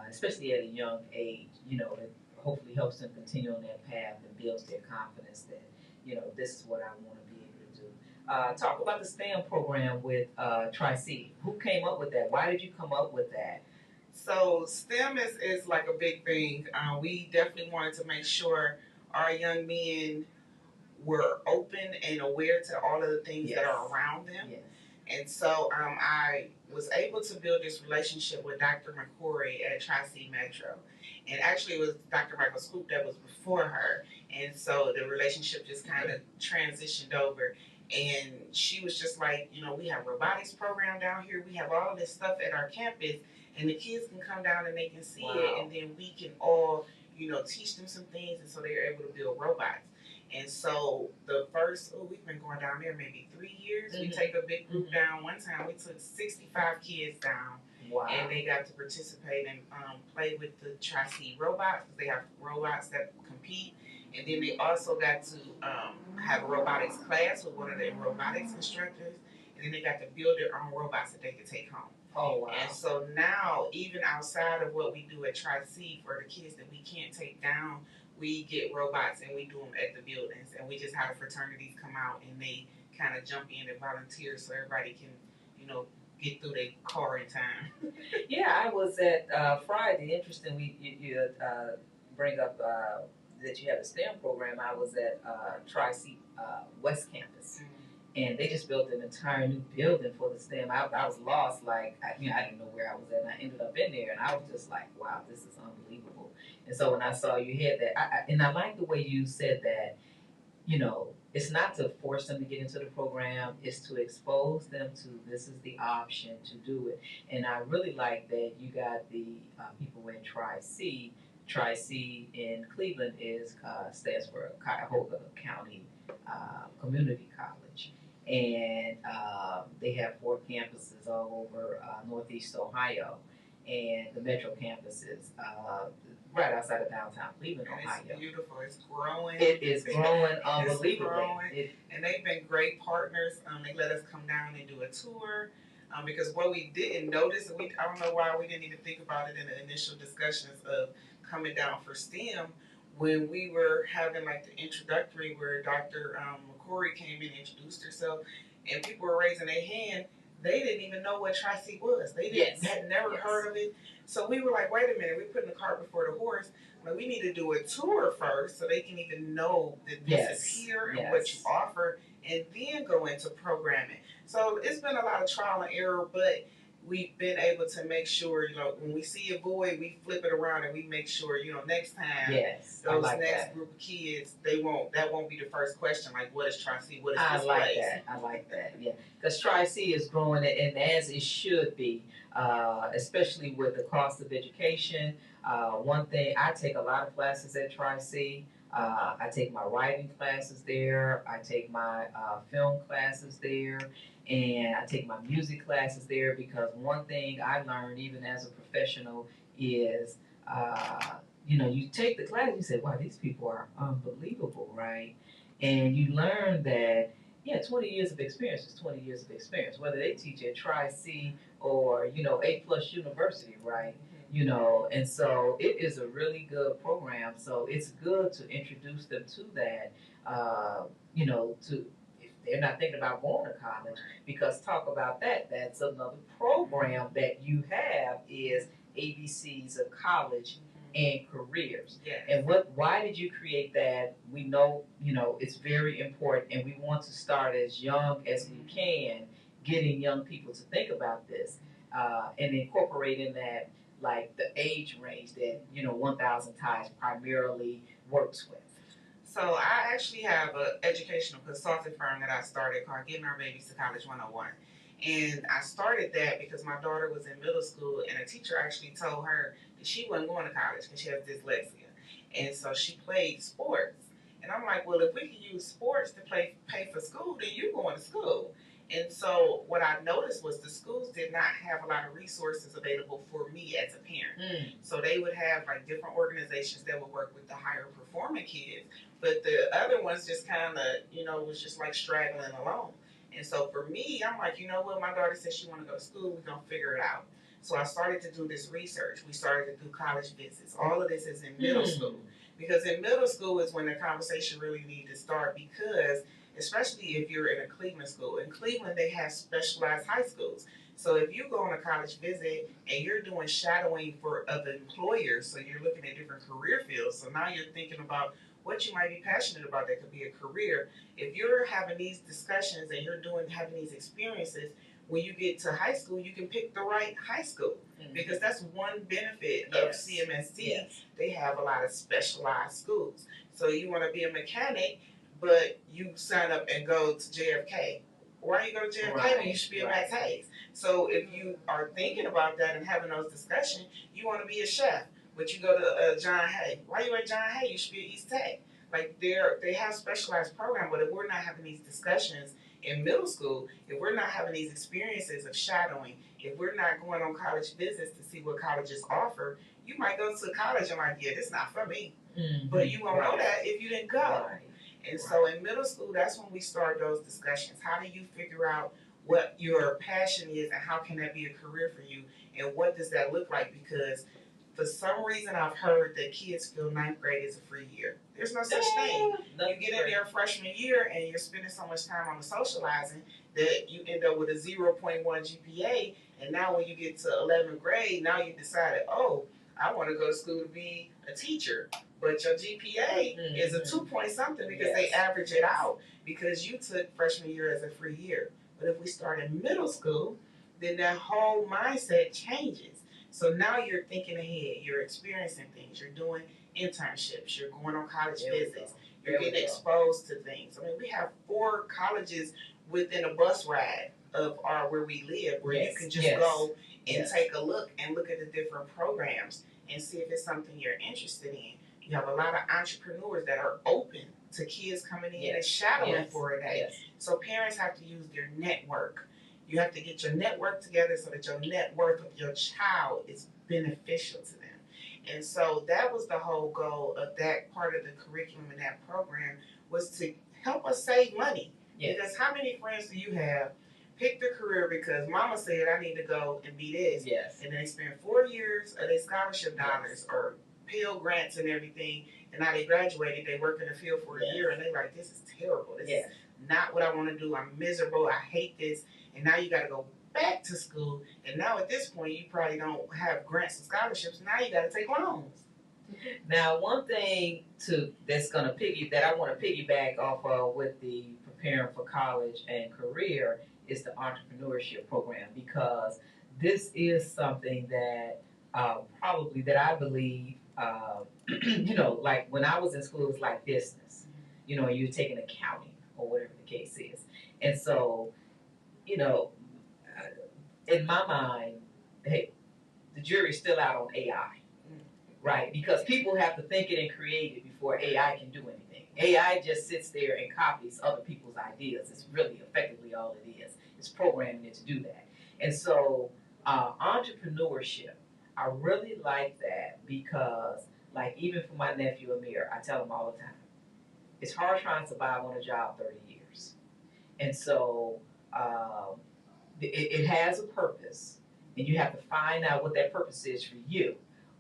especially at a young age. It hopefully helps them continue on that path and builds their confidence that this is what I want to be able to do. Talk about the STEM program with Tri-C. Who came up with that? Why did you come up with that? So STEM is like a big thing. We definitely wanted to make sure our young men were open and aware to all of the things that are around them. Yes. And so I was able to build this relationship with Dr. McCory at Tri-C Metro. And actually it was Dr. Michael Scoop that was before her. And so the relationship just kind of transitioned over. And she was just like, we have robotics program down here. We have all of this stuff at our campus. And the kids can come down and they can see it. And then we can all, teach them some things. And so they're able to build robots. And so the first, we've been going down there maybe 3 years. We take a big group down. One time we took 65 kids down. Wow. And they got to participate and play with the Tri-C robots, because they have robots that compete. And then they also got to have a robotics class with one of their robotics instructors. And then they got to build their own robots that they could take home. Oh, wow. And so now, even outside of what we do at Tri-C for the kids that we can't take down, we get robots and we do them at the buildings. And we just have fraternities come out and they kind of jump in and volunteer so everybody can, get through their car in time. Yeah, I was at Friday. Interesting, you bring up that you have a STEM program. I was at Tri-C West Campus. And they just built an entire new building for the STEM. I was lost, I didn't know where I was at, and I ended up in there, and I was just like, wow, this is unbelievable. And so when I saw you had that, and I like the way you said that, it's not to force them to get into the program, it's to expose them to this is the option to do it. And I really like that you got the people in Tri-C. Tri-C in Cleveland stands for Cuyahoga County Community College. And they have 4 campuses all over Northeast Ohio, and the Metro campus is right outside of downtown Cleveland, Ohio. It's beautiful. It's growing. It is growing unbelievably. And they've been great partners. They let us come down and do a tour. Because what we didn't notice, I don't know why we didn't even think about it in the initial discussions of coming down for STEM, when we were having the introductory where Dr. McCory came in and introduced herself, and people were raising their hand, they didn't even know what Tri-C was. They had never heard of it. So we were like, wait a minute, we're putting the cart before the horse. We need to do a tour first so they can even know that this is here and what you offer, and then go into programming. So it's been a lot of trial and error, but we've been able to make sure, when we see a void, we flip it around and we make sure, next time, those next group of kids, that won't be the first question, what is Tri-C, what is this place? I like that, yeah. Because Tri-C is growing, and as it should be, especially with the cost of education. One thing, I take a lot of classes at Tri-C. I take my writing classes there. I take my film classes there. And I take my music classes there, because one thing I learned even as a professional is you take the class, you say, wow, these people are unbelievable, right? And you learn that, yeah, 20 years of experience is 20 years of experience, whether they teach at Tri-C or, A plus university, right? And so it is a really good program. So it's good to introduce them to that, to if they're not thinking about going to college, because talk about that, that's another program that you have is ABCs of college and careers. Yes. And why did you create that? We know, it's very important and we want to start as young as we can, getting young people to think about this, and incorporating that, like the age range that, 1000 Ties primarily works with. So I actually have an educational consulting firm that I started called Getting Our Babies to College 101. And I started that because my daughter was in middle school and a teacher actually told her that she wasn't going to college because she has dyslexia. And so she played sports. And I'm like, well, if we can use sports to pay for school, then you're going to school. And so what I noticed was the schools did not have a lot of resources available for me as a parent. So they would have like different organizations that would work with the higher performing kids, but the other ones just kind of, was just like straggling along. And so for me, I'm like, you know what? My daughter says she want to go to school. We're going to figure it out. So I started to do this research. We started to do college visits. All of this is in middle school. Because in middle school is when the conversation really needs to start, because especially if you're in a Cleveland school. In Cleveland, they have specialized high schools. So if you go on a college visit and you're doing shadowing for other employers, so you're looking at different career fields. So now you're thinking about what you might be passionate about that could be a career. If you're having these discussions and you're having these experiences, when you get to high school, you can pick the right high school. Because that's one benefit of CMST. Yes. They have a lot of specialized schools. So you want to be a mechanic, but you sign up and go to JFK. Why you go to JFK when you should be a Max Hayes? So if you are thinking about that and having those discussions, you want to be a chef, but you go to John Hay. Why you at John Hay? You should be at East Tech. Like they have specialized programs, but if we're not having these discussions in middle school, if we're not having these experiences of shadowing, if we're not going on college visits to see what colleges offer, you might go to college and like, yeah, this is not for me. But you won't know that if you didn't go. And so in middle school, that's when we start those discussions. How do you figure out what your passion is and how can that be a career for you? And what does that look like? Because for some reason, I've heard that kids feel ninth grade is a free year. There's no such thing. You get in your freshman year and you're spending so much time on the socializing that you end up with a 0.1 GPA. And now when you get to 11th grade, now you decided, oh, I want to go to school to be a teacher. But your GPA is a 2 point something because they average it out because you took freshman year as a free year. But if we start in middle school, then that whole mindset changes. So now you're thinking ahead, you're experiencing things, you're doing internships, you're going on college visits, you're getting exposed to things. I mean, we have 4 colleges within a bus ride of where we live, where you can just go and take a look and look at the different programs and see if it's something you're interested in. You have a lot of entrepreneurs that are open to kids coming in and shadowing for a day. So parents have to use their network. You have to get your network together so that your net worth of your child is beneficial to them. And so that was the whole goal of that part of the curriculum in that program, was to help us save money. Because how many friends do you have pick the career because mama said I need to go and be this. And they spend 4 years of their scholarship dollars or Pell grants and everything, and now they graduated, they work in the field for a year and they like, this is terrible. This is not what I want to do. I'm miserable. I hate this. And now you got to go back to school. And now at this point, you probably don't have grants and scholarships. Now you got to take loans. Now, one thing that I want to piggyback off of with the preparing for college and career is the entrepreneurship program, because this is something that probably that I believe, like when I was in school, it was like business. You're taking accounting or whatever the case is. And so, in my mind, hey, the jury's still out on AI. Right, because people have to think it and create it before AI can do anything. AI just sits there and copies other people's ideas. It's really effectively all it is. It's programming it to do that. And so entrepreneurship, I really like that because Like even for my nephew Amir, I tell him all the time, it's hard trying to survive on a job 30 years. And so um, it has a purpose, and you have to find out what that purpose is for you.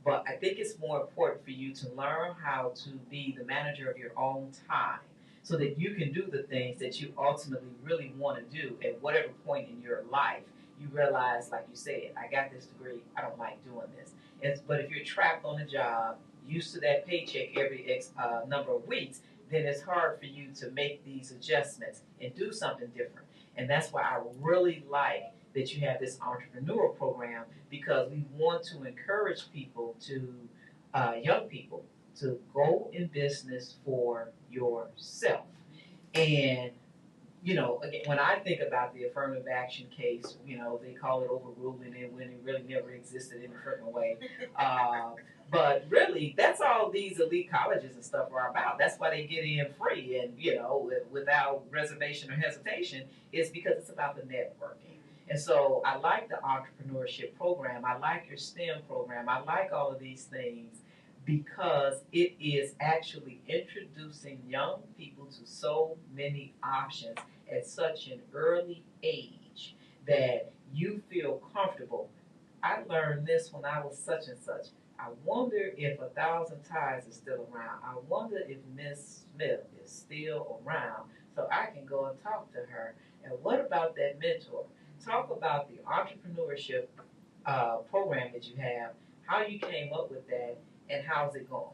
But I think it's more important for you to learn how to be the manager of your own time so that you can do the things that you ultimately really want to do at whatever point in your life you realize, like you said, I got this degree, I don't like doing this. But if you're trapped on a job, used to that paycheck every number of weeks, then it's hard for you to make these adjustments and do something different. And that's why I really like that you have this entrepreneurial program, because we want to encourage people to, young people, to go in business for yourself. And again, when I think about the affirmative action case, they call it overruling it when it really never existed in a certain way. But really, that's all these elite colleges and stuff are about. That's why they get in free and, without reservation or hesitation, is because it's about the networking. And so I like the entrepreneurship program. I like your STEM program. I like all of these things because it is actually introducing young people to so many options at such an early age that you feel comfortable. I learned this when I was such and such. I wonder if 1,000 Ties is still around. I wonder if Miss Smith is still around so I can go and talk to her. And what about that mentor? Talk about the entrepreneurship program that you have, how you came up with that, and how's it going?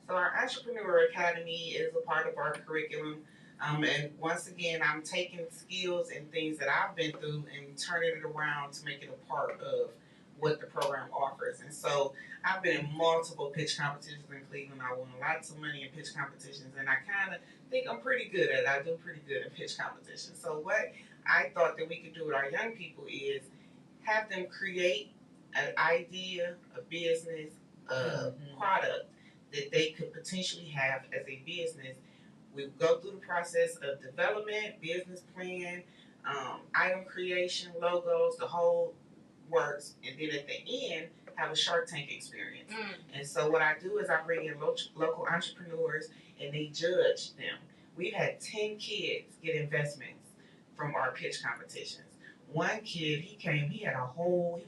So our Entrepreneur Academy is a part of our curriculum. And once again, I'm taking skills and things that I've been through and turning it around to make it a part of what the program offers. And so I've been in multiple pitch competitions in Cleveland. I won lots of money in pitch competitions, and I kind of think I'm pretty good at it. I do pretty good in pitch competitions. So what I thought that we could do with our young people is have them create an idea, a business, a product that they could potentially have as a business. We go through the process of development, business plan, item creation, logos, the whole works, and then at the end have a Shark Tank experience. And so what I do is I bring in local entrepreneurs and they judge them. We've had 10 kids get investments from our pitch competitions. One kid, he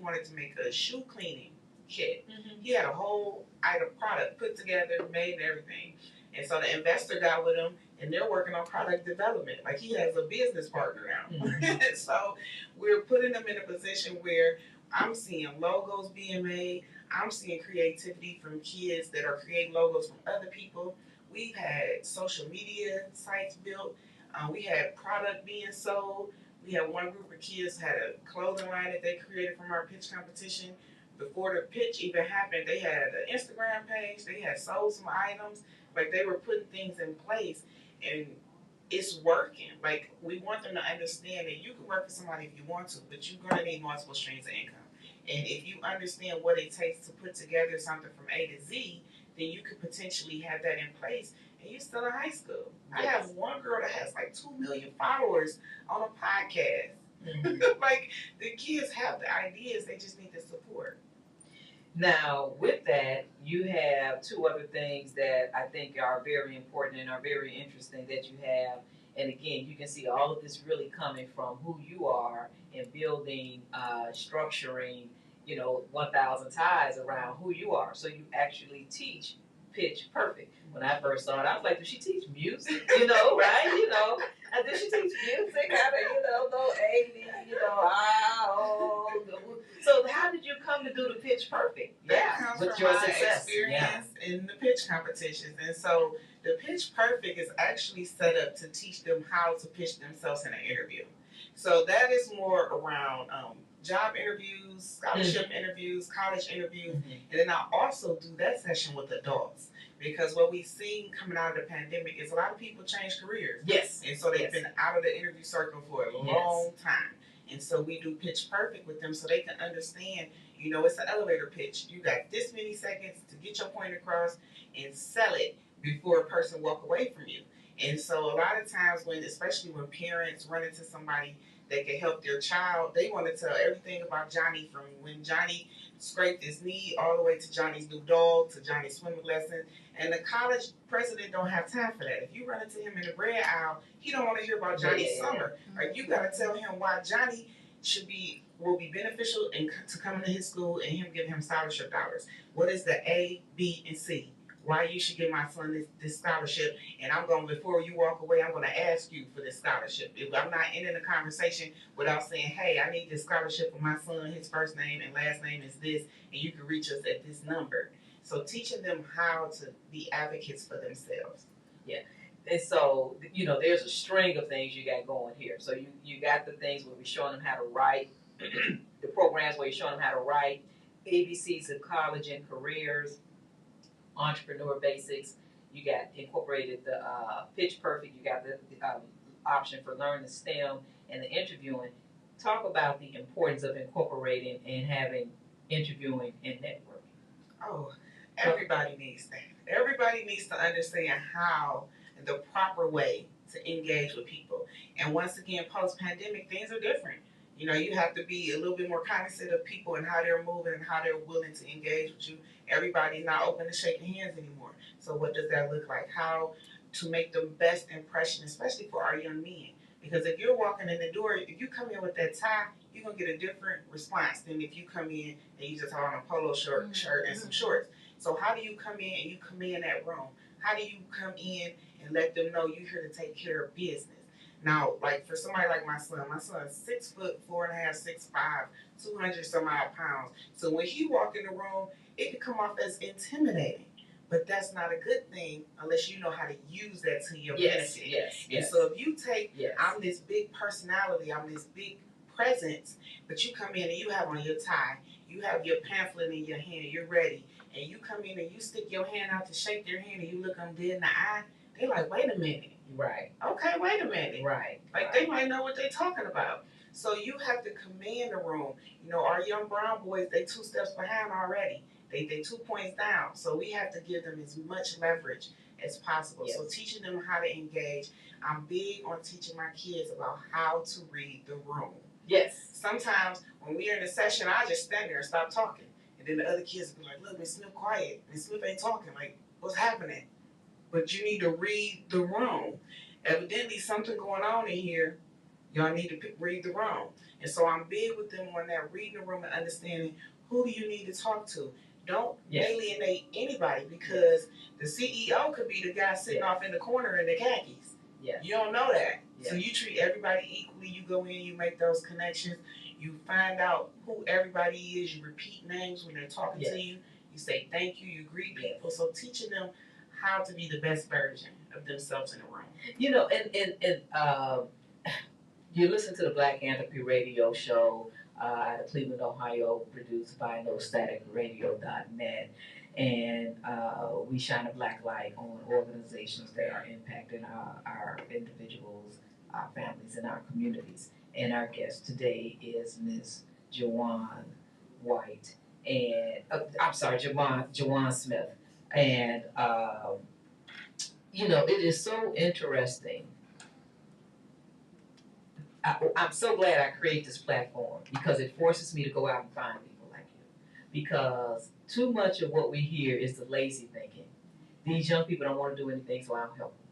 wanted to make a shoe cleaning kit. He had a whole item product put together, made and everything. And so the investor got with him and they're working on product development. Like he has a business partner now. So we're putting them in a position where I'm seeing logos being made. I'm seeing creativity from kids that are creating logos from other people. We've had social media sites built. We had product being sold. We had one group of kids had a clothing line that they created from our pitch competition. Before the pitch even happened, they had an Instagram page. They had sold some items. Like they were putting things in place, and it's working. Like we want them to understand that you can work for somebody if you want to, but you're gonna need multiple streams of income. And if you understand what it takes to put together something from A to Z, then you could potentially have that in place. And you're still in high school. Yes. I have one girl that has like 2 million followers on a podcast. Like the kids have the ideas, they just need the support. Now, with that, you have two other things that I think are very important and are very interesting that you have. And again, you can see all of this really coming from who you are and building, structuring, 1,000 ties around who you are. So you actually teach pitch perfect. When I first started, I was like, does she teach music? Right? And did she teach music? How to, no A, B, So how did you come to do the pitch perfect? That comes with your success. Experience in the pitch competitions. And so the pitch perfect is actually set up to teach them how to pitch themselves in an interview. So that is more around job interviews, scholarship interviews, college interviews. And then I also do that session with adults. Because what we've seen coming out of the pandemic is a lot of people change careers. Yes. And so they've been out of the interview circle for a long time. And so we do pitch perfect with them so they can understand, it's an elevator pitch. You got this many seconds to get your point across and sell it before a person walk away from you. And so a lot of times especially when parents run into somebody that can help their child. They want to tell everything about Johnny, from when Johnny scraped his knee all the way to Johnny's new dog, to Johnny's swimming lesson. And the college president don't have time for that. If you run into him in the bread aisle, he don't want to hear about Johnny's summer. Like, you got to tell him why Johnny will be beneficial to coming to his school and him giving him scholarship dollars. What is the A, B, and C? Why you should give my son this scholarship, and I'm going, before you walk away, I'm going to ask you for this scholarship. If I'm not ending the conversation without saying, hey, I need this scholarship for my son, his first name and last name is this, and you can reach us at this number. So teaching them how to be advocates for themselves. Yeah. And so, there's a string of things you got going here. So you got the things where we're showing them how to write, the programs where you're showing them how to write, ABCs of college and careers, entrepreneur basics. You got incorporated the pitch perfect. You got the option for learn the STEM and the interviewing. Talk about the importance of incorporating and having interviewing and networking. Oh, everybody needs that. Everybody needs to understand how, the proper way to engage with people. And once again, post-pandemic, things are different. You have to be a little bit more cognizant of people and how they're moving and how they're willing to engage with you. Everybody's not open to shaking hands anymore. So what does that look like? How to make the best impression, especially for our young men. Because if you're walking in the door, if you come in with that tie, you're going to get a different response than if you come in and you just have on a polo shirt and some shorts. So how do you come in and you command that room? How do you come in and let them know you're here to take care of business? Now, like for somebody like my son's 6 foot 4.5, 6'5", 200 some odd pounds. So when he walk in the room, it can come off as intimidating. But that's not a good thing unless you know how to use that to your benefit. And so if you take, I'm this big personality, I'm this big presence, but you come in and you have on your tie, you have your pamphlet in your hand, you're ready, and you come in and you stick your hand out to shake their hand and you look them dead in the eye, they're like, wait a minute. Right. Okay, wait a minute. Right. Like, they might know what they're talking about. So you have to command the room. Our young brown boys, they 2 steps behind already. They 2 points down. So we have to give them as much leverage as possible. So teaching them how to engage. I'm big on teaching my kids about how to read the room. Yes. Sometimes when we're in a session, I just stand there and stop talking. And then the other kids will be like, look, Miss Smith, quiet. Miss Smith ain't talking. Like, what's happening? But you need to read the room. Evidently, something going on in here. Y'all need to read the room. And so I'm big with them on that, reading the room and understanding who do you need to talk to. Don't alienate anybody, because the CEO could be the guy sitting off in the corner in the khakis. You don't know that. So you treat everybody equally. You go in, you make those connections. You find out who everybody is. You repeat names when they're talking to you. You say thank you. You greet people. So teaching them how to be the best version of themselves in the room. And you listen to the BlackAnthropy radio show out of Cleveland, Ohio, produced by NoStaticRadio.net. And we shine a black light on organizations that are impacting our individuals, our families, and our communities. And our guest today is Ms. Jawan White, and Jawan Smith. And, it is so interesting. I'm so glad I create this platform, because it forces me to go out and find people like you. Because too much of what we hear is the lazy thinking. These young people don't want to do anything, so I'll help them.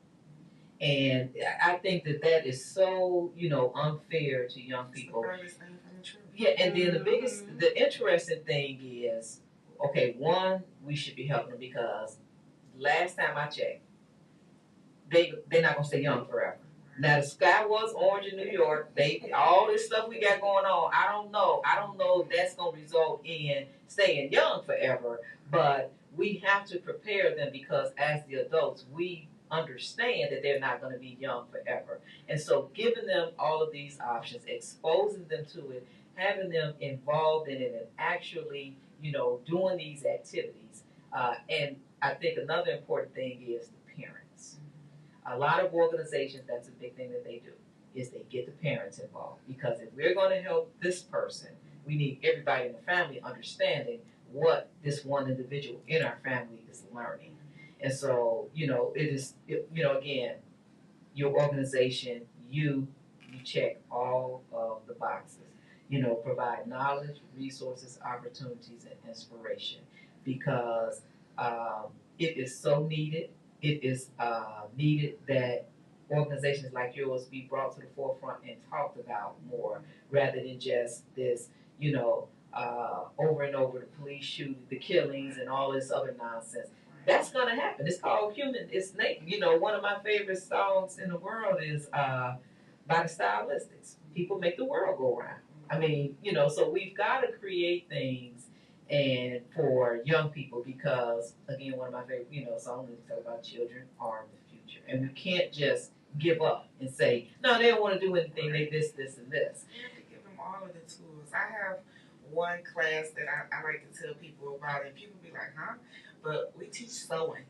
And I think that is so, unfair to young people. Yeah, and then the interesting thing is, okay, one, we should be helping them, because last time I checked, they're not gonna stay young forever. Now the sky was orange in New York. All this stuff we got going on. I don't know if that's gonna result in staying young forever. But we have to prepare them, because as the adults, we understand that they're not going to be young forever. And so giving them all of these options, exposing them to it, having them involved in it, and actually, doing these activities. And I think another important thing is the parents. A lot of organizations, that's a big thing that they do, is they get the parents involved. Because if we're going to help this person, we need everybody in the family understanding what this one individual in our family is learning. And so, it is, again, your organization, you You check all of the boxes. Provide knowledge, resources, opportunities, and inspiration because um, it is so needed. It is needed that organizations like yours be brought to the forefront and talked about more rather than just this, over and over the police shooting, the killings, and all this other nonsense. That's gonna happen. It's called human. It's nature. One of my favorite songs in the world is by the Stylistics. People make the world go round. I mean, so we've got to create things and for young people because again, one of my favorite, songs is talk about children are the future, and we can't just give up and say no, they don't want to do anything. They this, and this. You have to give them all of the tools. I have one class that I like to tell people about, and people be like, "Huh?" But we teach sewing.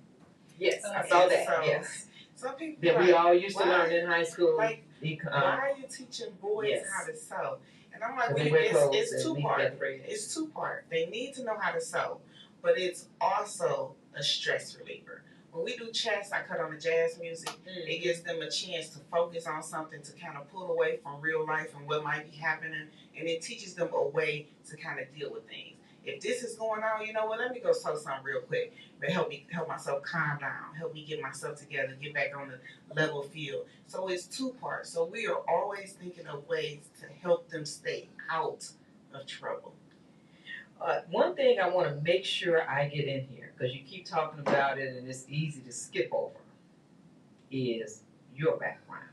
Yes, I saw that. So, yes. Some people that we all used to learn in high school. Like, why are you teaching boys how to sew? And I'm like, it's two part. It's two part. They need to know how to sew, but it's also a stress reliever. When we do chess, I cut on the jazz music. It gives them a chance to focus on something to kind of pull away from real life and what might be happening, and it teaches them a way to kind of deal with things. If this is going on, you know what? Let me go sew something real quick. But help myself calm down. Help me get myself together. Get back on the level field. So it's two parts. So we are always thinking of ways to help them stay out of trouble. One thing I want to make sure I get in here because you keep talking about it and it's easy to skip over is your background.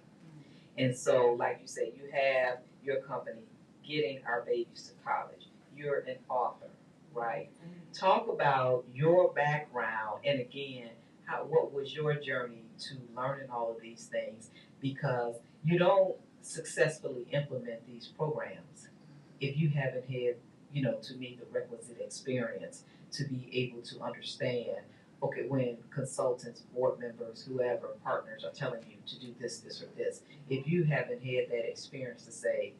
And so, like you say, you have your company getting our babies to college. You're an author, right? Talk about your background and again, what was your journey to learning all of these things? Because you don't successfully implement these programs if you haven't had, to meet the requisite experience to be able to understand. Okay, when consultants, board members, whoever, partners are telling you to do this, or this, if you haven't had that experience to say,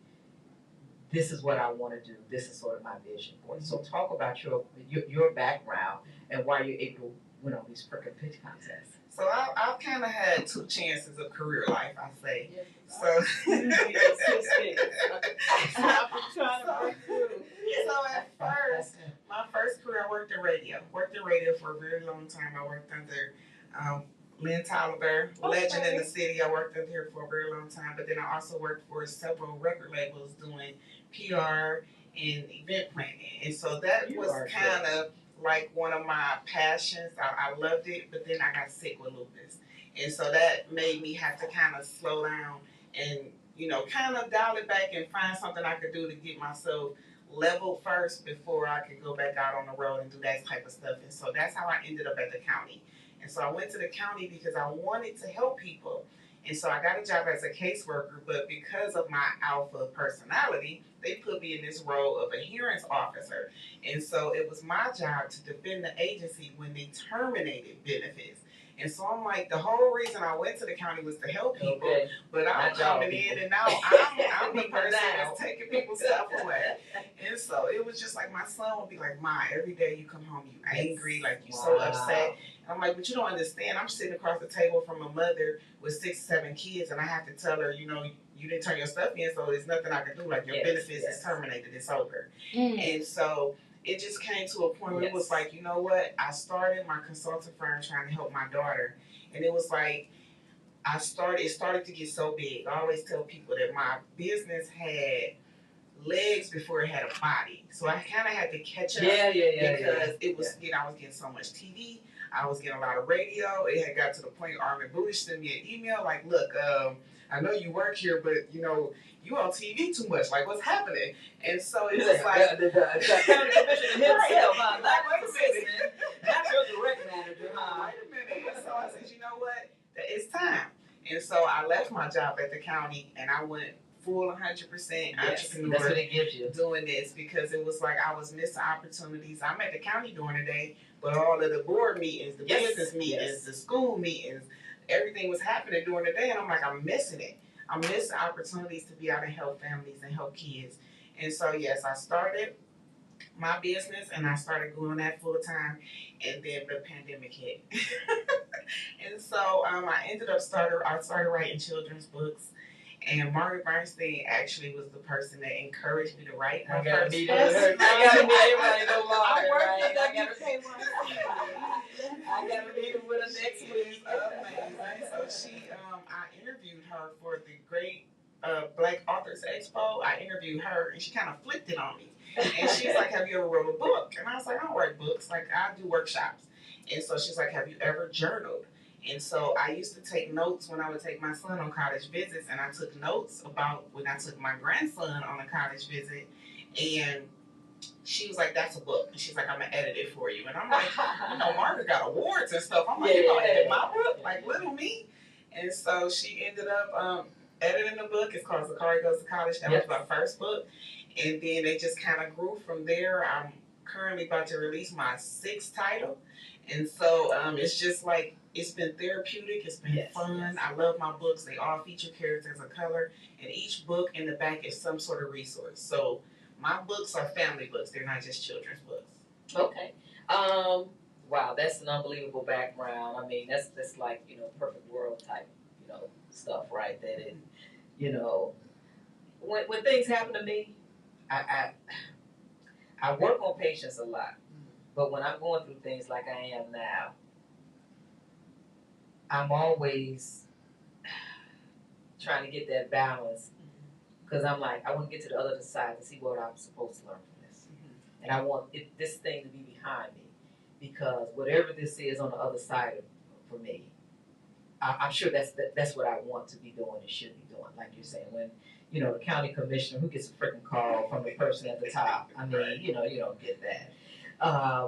this is what I want to do. This is sort of my vision for it. So talk about your background and why you're able to win all these perfect pitch contests. So I've kind of had two chances of career life, I say. So at first, my first career, I worked in radio. Worked in radio for a very long time. I worked under Lynn Tolliver, legend in the city. I worked under here for a very long time. But then I also worked for several record labels doing PR and event planning. And so that was kind of like one of my passions. I loved it, but then I got sick with lupus. And so that made me have to kind of slow down and, kind of dial it back and find something I could do to get myself leveled first before I could go back out on the road and do that type of stuff. And so that's how I ended up at the county. And so I went to the county because I wanted to help people. And so I got a job as a caseworker, but because of my alpha personality, they put me in this role of a hearings officer. And so it was my job to defend the agency when they terminated benefits. And so I'm like, the whole reason I went to the county was to help people, but I'm coming in and now I'm the person that's taking people's stuff away. And so it was just like my son would be like, Ma, every day you come home, you angry, like you so upset. I'm like, but you don't understand. I'm sitting across the table from a mother with 6, 7 kids, and I have to tell her, you didn't turn your stuff in, so there's nothing I can do. Like, your benefits is terminated. It's over. And so it just came to a point where it was like, you know what? I started my consulting firm trying to help my daughter, and it was like it started to get so big. I always tell people that my business had legs before it had a body. So I kind of had to catch up because it was, I was getting so much TV. I was getting a lot of radio. It had got to the point Armin Bush sent me an email like, look, I know you work here, but, you on TV too much. Like, what's happening? And so it was like... The county commissioner himself, huh? Wait a minute. Not your direct manager, huh? Wait a minute. And so I said, you know what? It's time. And so I left my job at the county, and I went full 100% entrepreneur. That's what it gives you. Doing this because it was like I was missing opportunities. I'm at the county during the day, but all of the board meetings, the business meetings, the school meetings, everything was happening during the day, and I'm like, I'm missing it. I'm missing opportunities to be out and help families and help kids. And so, yes, I started my business, and I started doing that full time, and then the pandemic hit. And so I started writing children's books, And Margaret Bernstein actually was the person that encouraged me to write my gotta first meet book. her. I gotta meet everybody know I Margaret, work right? with I gotta WKYC. meet her with her next week. Amazing. So I interviewed her for the great Black Authors Expo. I interviewed her, and she kind of flipped it on me. And she's like, "Have you ever wrote a book?" And I was like, "I don't write books. Like, I do workshops." And so she's like, "Have you ever journaled?" And so I used to take notes when I would take my son on college visits, and I took notes about when I took my grandson on a college visit. And she was like, "That's a book." And she's like, "I'm gonna edit it for you." And I'm like, Margaret got awards and stuff. I'm like, "You gonna edit my book? Like, little me?" And so she ended up editing the book. It's called Zakari Goes to College. That was my first book. And then they just kind of grew from there. I'm currently about to release my 6th title. And so it's just like, it's been therapeutic. It's been fun. I love my books. They all feature characters of color. And each book in the back is some sort of resource. So my books are family books. They're not just children's books. Okay. Wow, that's an unbelievable background. I mean, that's like, perfect world type, stuff, right? That it, when things happen to me, I work on patience a lot. But when I'm going through things like I am now, I'm always trying to get that balance, because I'm like, I want to get to the other side to see what I'm supposed to learn from this. And I want this thing to be behind me, because whatever this is on the other side for me, I'm sure that's what I want to be doing and should be doing. Like you're saying, when the county commissioner, who gets a freaking call from the person at the top? I mean, you don't get that.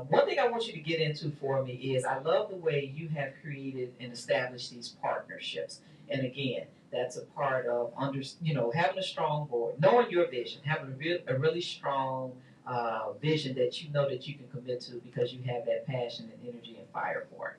One thing I want you to get into for me is, I love the way you have created and established these partnerships. And again, that's a part of having a strong board, knowing your vision, having a really strong vision that that you can commit to, because you have that passion and energy and fire for it.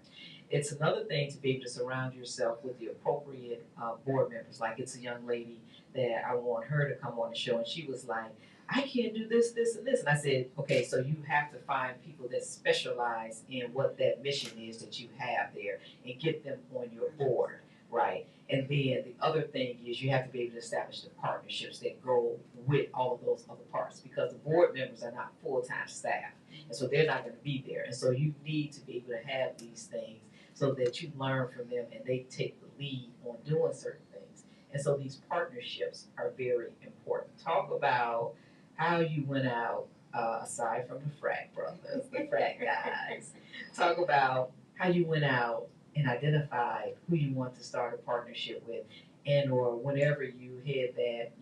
It's another thing to be able to surround yourself with the appropriate board members. Like, it's a young lady that I want her to come on the show, and she was like, "I can't do this, this, and this." And I said, "Okay, so you have to find people that specialize in what that mission is that you have there, and get them on your board, right?" And then the other thing is, you have to be able to establish the partnerships that go with all of those other parts, because the board members are not full-time staff, and so they're not going to be there. And so you need to be able to have these things so that you learn from them and they take the lead on doing certain things. And so these partnerships are very important. Talk about how you went out, aside from the frat brothers, the frat guys. Talk about how you went out and identified who you want to start a partnership with, and or whenever you had that,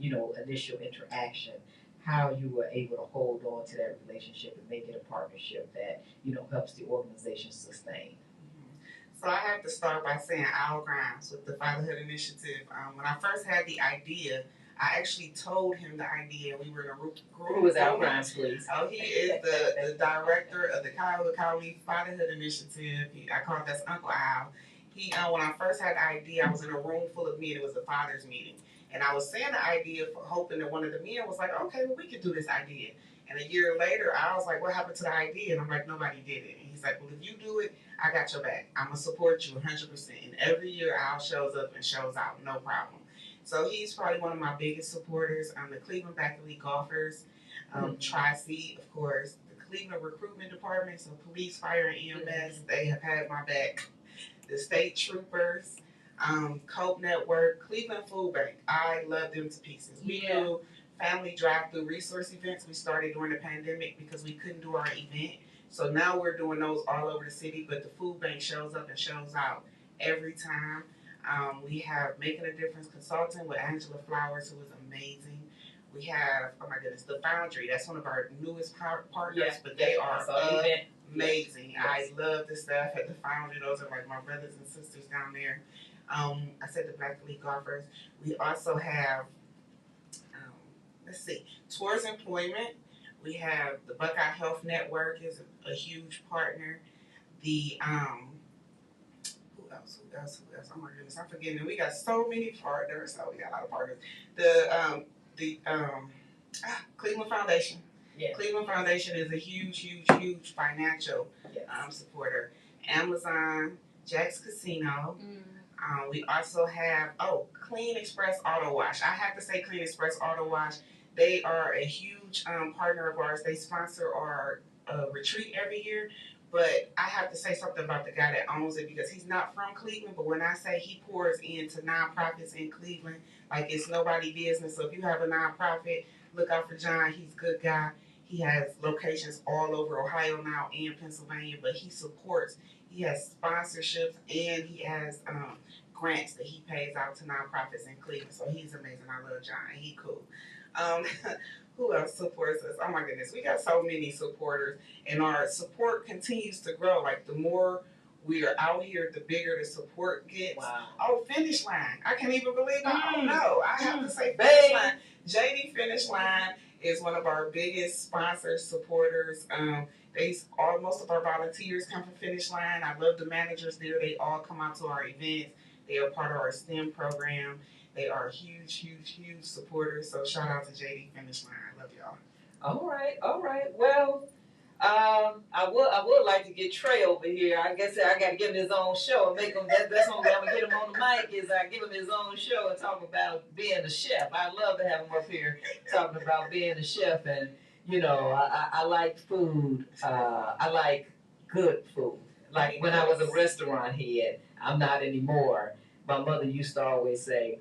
initial interaction, how you were able to hold on to that relationship and make it a partnership that, helps the organization sustain. So I have to start by saying Al Grimes with the Fatherhood Initiative. When I first had the idea, I actually told him the idea. We were in a group. Who is Al Grimes, please? Oh, he is the director of the Cuyahoga County Fatherhood Initiative. I call it, that's Uncle Al. When I first had the idea, I was in a room full of men. It was a father's meeting. And I was saying the idea, hoping that one of the men was like, "Okay, well, we could do this idea." And a year later, I was like, "What happened to the idea?" And I'm like, "Nobody did it." And he's like, "Well, if you do it, I got your back. I'm going to support you 100%. And every year, Al shows up and shows out, no problem. So he's probably one of my biggest supporters. The Cleveland Back Elite Golfers, Tri-C, of course, the Cleveland Recruitment Department, so police, fire, and EMS, they have had my back. The State Troopers, Cope Network, Cleveland Food Bank. I love them to pieces. We do family drive-through resource events. We started during the pandemic because we couldn't do our event. So now we're doing those all over the city, but the food bank shows up and shows out every time. We have Making a Difference Consulting with Angela Flowers, who is amazing. We have, oh my goodness, The Foundry. That's one of our newest partners, but they are amazing. Yes. I love the staff at The Foundry. Those are like my brothers and sisters down there. I said the Black Elite Golfers. We also have, Towards Employment. We have the Buckeye Health Network is a huge partner. The who else? Oh my goodness, I'm forgetting. We got so many partners. Oh, we got a lot of partners. The Cleveland Foundation. Yes. Cleveland Foundation is a huge financial supporter. Amazon, Jack's Casino. We also have, Clean Express Auto Wash. I have to say Clean Express Auto Wash. They are a huge partner of ours. They sponsor our retreat every year. But I have to say something about the guy that owns it because he's not from Cleveland. But when I say he pours into nonprofits in Cleveland, like it's nobody business. So if you have a nonprofit, look out for John. He's a good guy. He has locations all over Ohio now and Pennsylvania, but he has sponsorships and he has grants that he pays out to nonprofits in Cleveland. So he's amazing. I love John. He cool. Um, who else supports us? Oh my goodness, we got so many supporters, and our support continues to grow. Like the more we are out here, the bigger the support gets. Wow. Oh, Finish Line! I can't even believe I don't know. I have to say Finish Line. JD Finish Line is one of our biggest sponsors, supporters. Most of our volunteers come from Finish Line. I love the managers there. They all come out to our events. They are part of our STEM program. They are huge, huge, huge supporters. So shout out to JD Finish Line. I love y'all. All right. Well, I would like to get Trey over here. I guess I got to give him his own show and make him. That's the only way I'm gonna get him on the mic is I give him his own show and talk about being a chef. I love to have him up here talking about being a chef, and I like food. I like good food. Like when I was a restaurant head, I'm not anymore. My mother used to always say,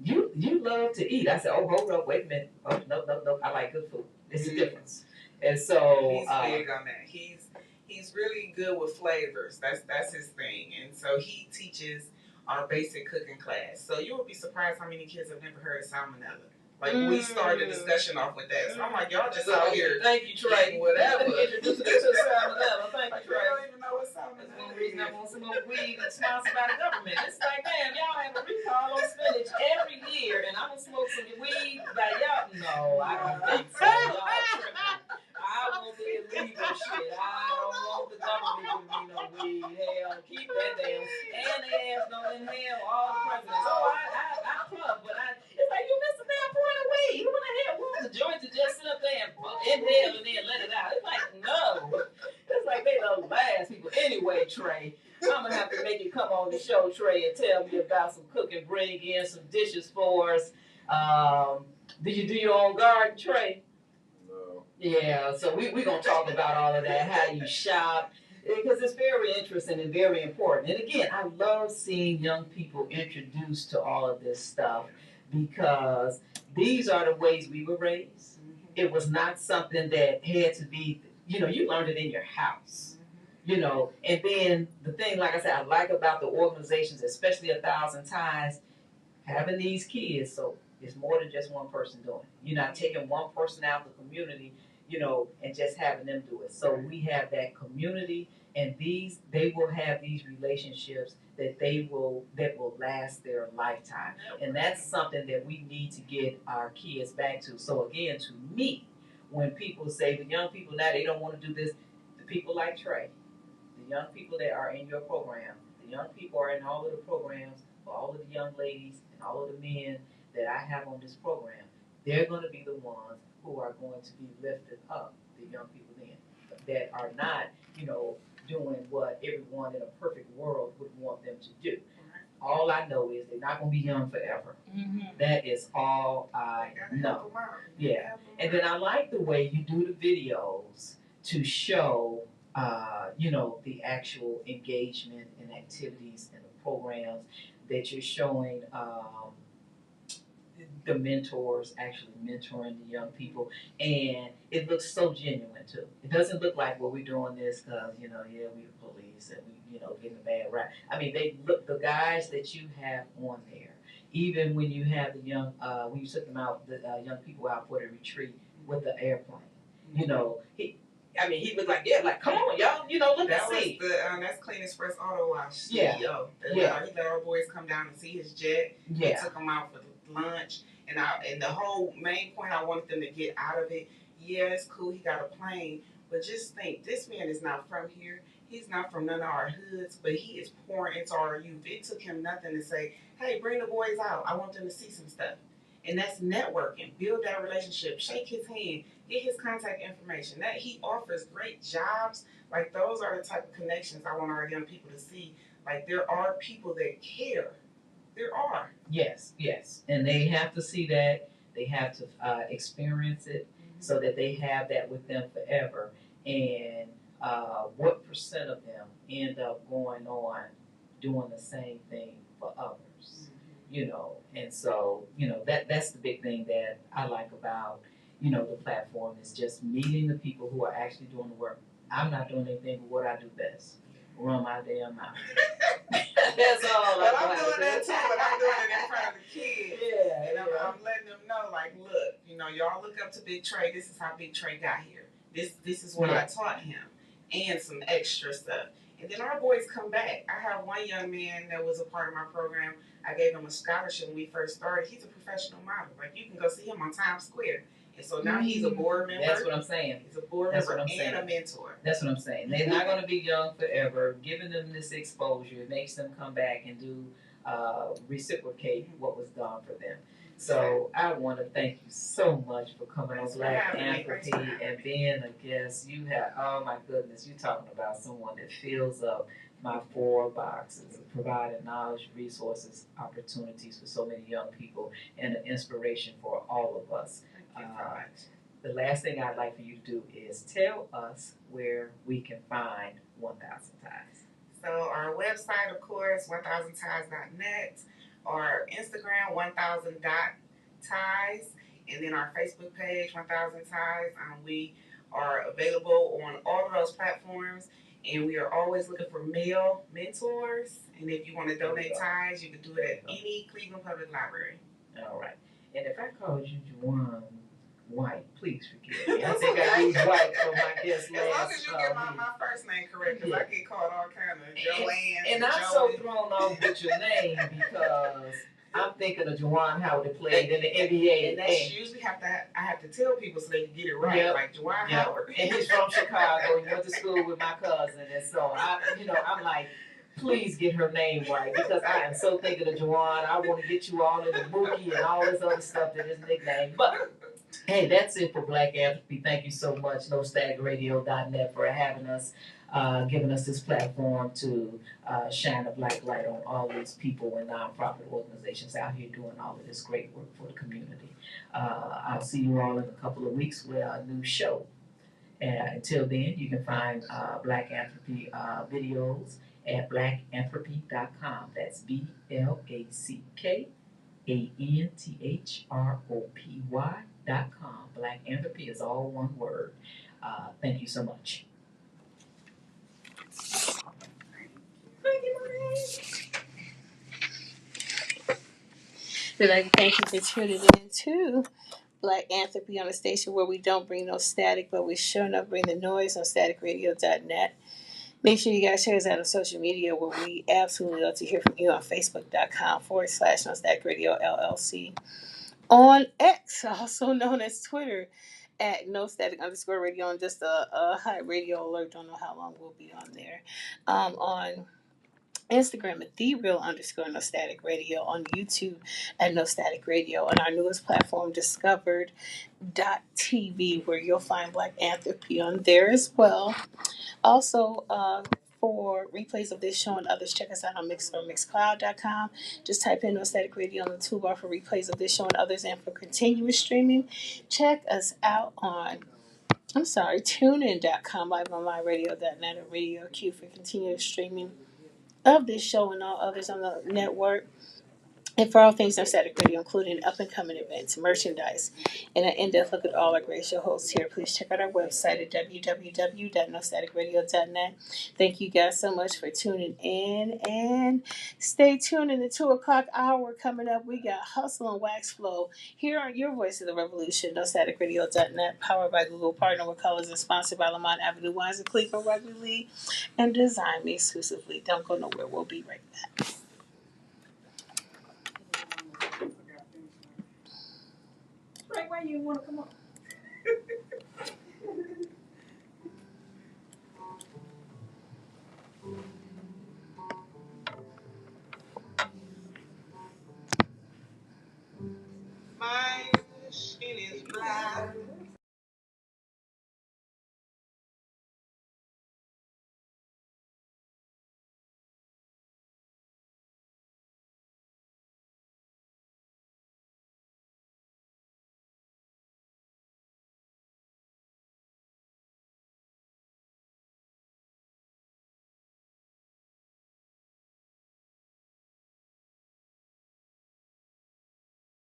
you love to eat. I said, oh, hold up, wait a minute. Oh, no. I like good food. It's a difference. And so he's big on that. He's really good with flavors. That's his thing. And so he teaches our basic cooking class. So you would be surprised how many kids have never heard of salmonella. Like we started the discussion off with that. So I'm like, y'all just out here. Thank you, Trey. Whatever. Introduce me to salmonella. Thank you, Trey. I don't even know what salmonella is. That's one reason I want some more weed that's sponsored by the government. It's like, damn, y'all have a recall on spinach every year, and I'm gonna smoke some weed by y'all. No, I don't think so. Y'all tripping. I want the illegal shit. I don't want the government giving me no weed. Hell, keep that damn. And they ass don't inhale all the presidents. Oh, I puff, but it's like you missed a damn point of weed. Who the hell wants the joint to just sit up there and inhale and then let it out? It's like, no. It's like they the last people. Anyway, Trey, I'm gonna have to make you come on the show, Trey, and tell me about some cooking, bring in some dishes for us. Did you do your own garden, Trey? Yeah, so we're going to talk about all of that, how you shop, because it's very interesting and very important. And again, I love seeing young people introduced to all of this stuff because these are the ways we were raised. It was not something that had to be, you learned it in your house. And then the thing, like I said, I like about the organizations, especially 1,000 Ties, having these kids, so it's more than just one person doing it. You're not taking one person out of the community, and just having them do it. So we have that community, and they will have these relationships that will last their lifetime. And that's something that we need to get our kids back to. So again, to me, when people say the young people now they don't want to do this, the people like Trey, the young people that are in your program, the young people are in all of the programs for all of the young ladies and all of the men that I have on this program, they're going to be the ones who are going to be lifted up, the young people then, that are not, doing what everyone in a perfect world would want them to do. All I know is they're not going to be young forever. Mm-hmm. That is all I know. Yeah. And then I like the way you do the videos to show, the actual engagement and activities and the programs that you're showing, the mentors actually mentoring the young people, and it looks so genuine too. It doesn't look like, well, we're doing this because we the police and we getting a bad rap. I mean, the guys that you have on there, even when you have the young when you took them out, the young people out for the retreat with the airplane, he looked like, come on, y'all, look and see. That's Clean Express Auto Wash CEO. Yeah. He let our boys come down and see his jet. Yeah. He took them out for lunch. And the whole main point I wanted them to get out of it, yeah, it's cool, he got a plane, but just think, this man is not from here. He's not from none of our hoods, but he is pouring into our youth. It took him nothing to say, hey, bring the boys out. I want them to see some stuff. And that's networking. Build that relationship. Shake his hand. Get his contact information. That he offers great jobs. Like those are the type of connections I want our young people to see. Like there are people that care. There are. Yes, yes. And they have to see that. They have to experience it so that they have that with them forever. And what percent of them end up going on doing the same thing for others? You know, and so, you know, that's the big thing that I like about, you know, the platform is just meeting the people who are actually doing the work. I'm not doing anything but what I do best. Run my damn mouth. That's all. But I'm doing that too, but I'm doing it in front of the kids. Yeah, and I'm letting them know, like, look, you know, y'all look up to Big Trey. This is how Big Trey got here. This is what I taught him, and some extra stuff. And then our boys come back. I have one young man that was a part of my program. I gave him a scholarship when we first started. He's a professional model. Like you can go see him on Times Square. And so now he's a board member. That's what I'm saying. He's a board member and a mentor. That's what I'm saying. They're not going to be young forever. Giving them this exposure makes them come back and do reciprocate what was done for them. So I want to thank you so much for coming on BlackAnthropy and being a guest. You have, oh my goodness, you're talking about someone that fills up my 4 boxes of providing knowledge, resources, opportunities for so many young people, and an inspiration for all of us. The last thing I'd like for you to do is tell us where we can find 1000 Ties. So our website, of course, 1000ties.net, our Instagram, 1000.ties, and then our Facebook page, 1000 Ties. We are available on all of those platforms, and we are always looking for male mentors. And if you want to donate ties, you can do it at any Cleveland Public Library. All right. And if I called you Juwan White, please forgive me. I think I used White for my guest last. As long as you get my first name correct, because I get called all kind of Joanne. And I'm so thrown off with your name because I'm thinking of Juwan Howard that played in the NBA. And that's usually I have to tell people so they can get it right. Like Juwan Howard. And he's from Chicago. He went to school with my cousin, and so I'm like, please get her name right because I am so thinking of Juwan. I want to get you all in the Mookie and all this other stuff that is nickname. But hey, that's it for BlackAnthropy. Thank you so much, NoStaticRadio.net, for having us, giving us this platform to shine a black light on all these people and nonprofit organizations out here doing all of this great work for the community. I'll see you all in a couple of weeks with a new show. Until then, you can find BlackAnthropy videos at blackanthropy.com. That's BlackAnthropy.com. BlackAnthropy is all one word. Thank you so much. We'd like to thank you for tuning in to BlackAnthropy on the station where we don't bring no static, but we sure enough bring the noise on staticradio.net. Make sure you guys share us out on social media where we absolutely love to hear from you on Facebook.com/NoStaticRadio LLC. On X, also known as Twitter, at NoStatic_radio, and just a high radio alert. Don't know how long we'll be on there. On Instagram at @TheReal_NoStatic Radio, on YouTube at No Static Radio, and our newest platform, Discovered.tv, where you'll find BlackAnthropy on there as well. Also, for replays of this show and others, check us out on Mixcloud.com. Just type in No Static Radio on the toolbar for replays of this show and others, and for continuous streaming, check us out on TuneIn.com, live on MyRadio.net, and Radio Q for continuous streaming of this show and all others on the network. And for all things No Static Radio, including up-and-coming events, merchandise, and an in-depth look at all our great show hosts here, please check out our website at www.nostaticradio.net. Thank you guys so much for tuning in, and stay tuned in the 2 o'clock hour. Coming up, we got Hustle and Wax Flow here on your voice of the revolution, nostaticradio.net, powered by Google, partner with Colors, and sponsored by Lamont Avenue Wines and Cleveland Rugby League, and designed me exclusively. Don't go nowhere. We'll be right back. Right, why you want to come on? My Bye.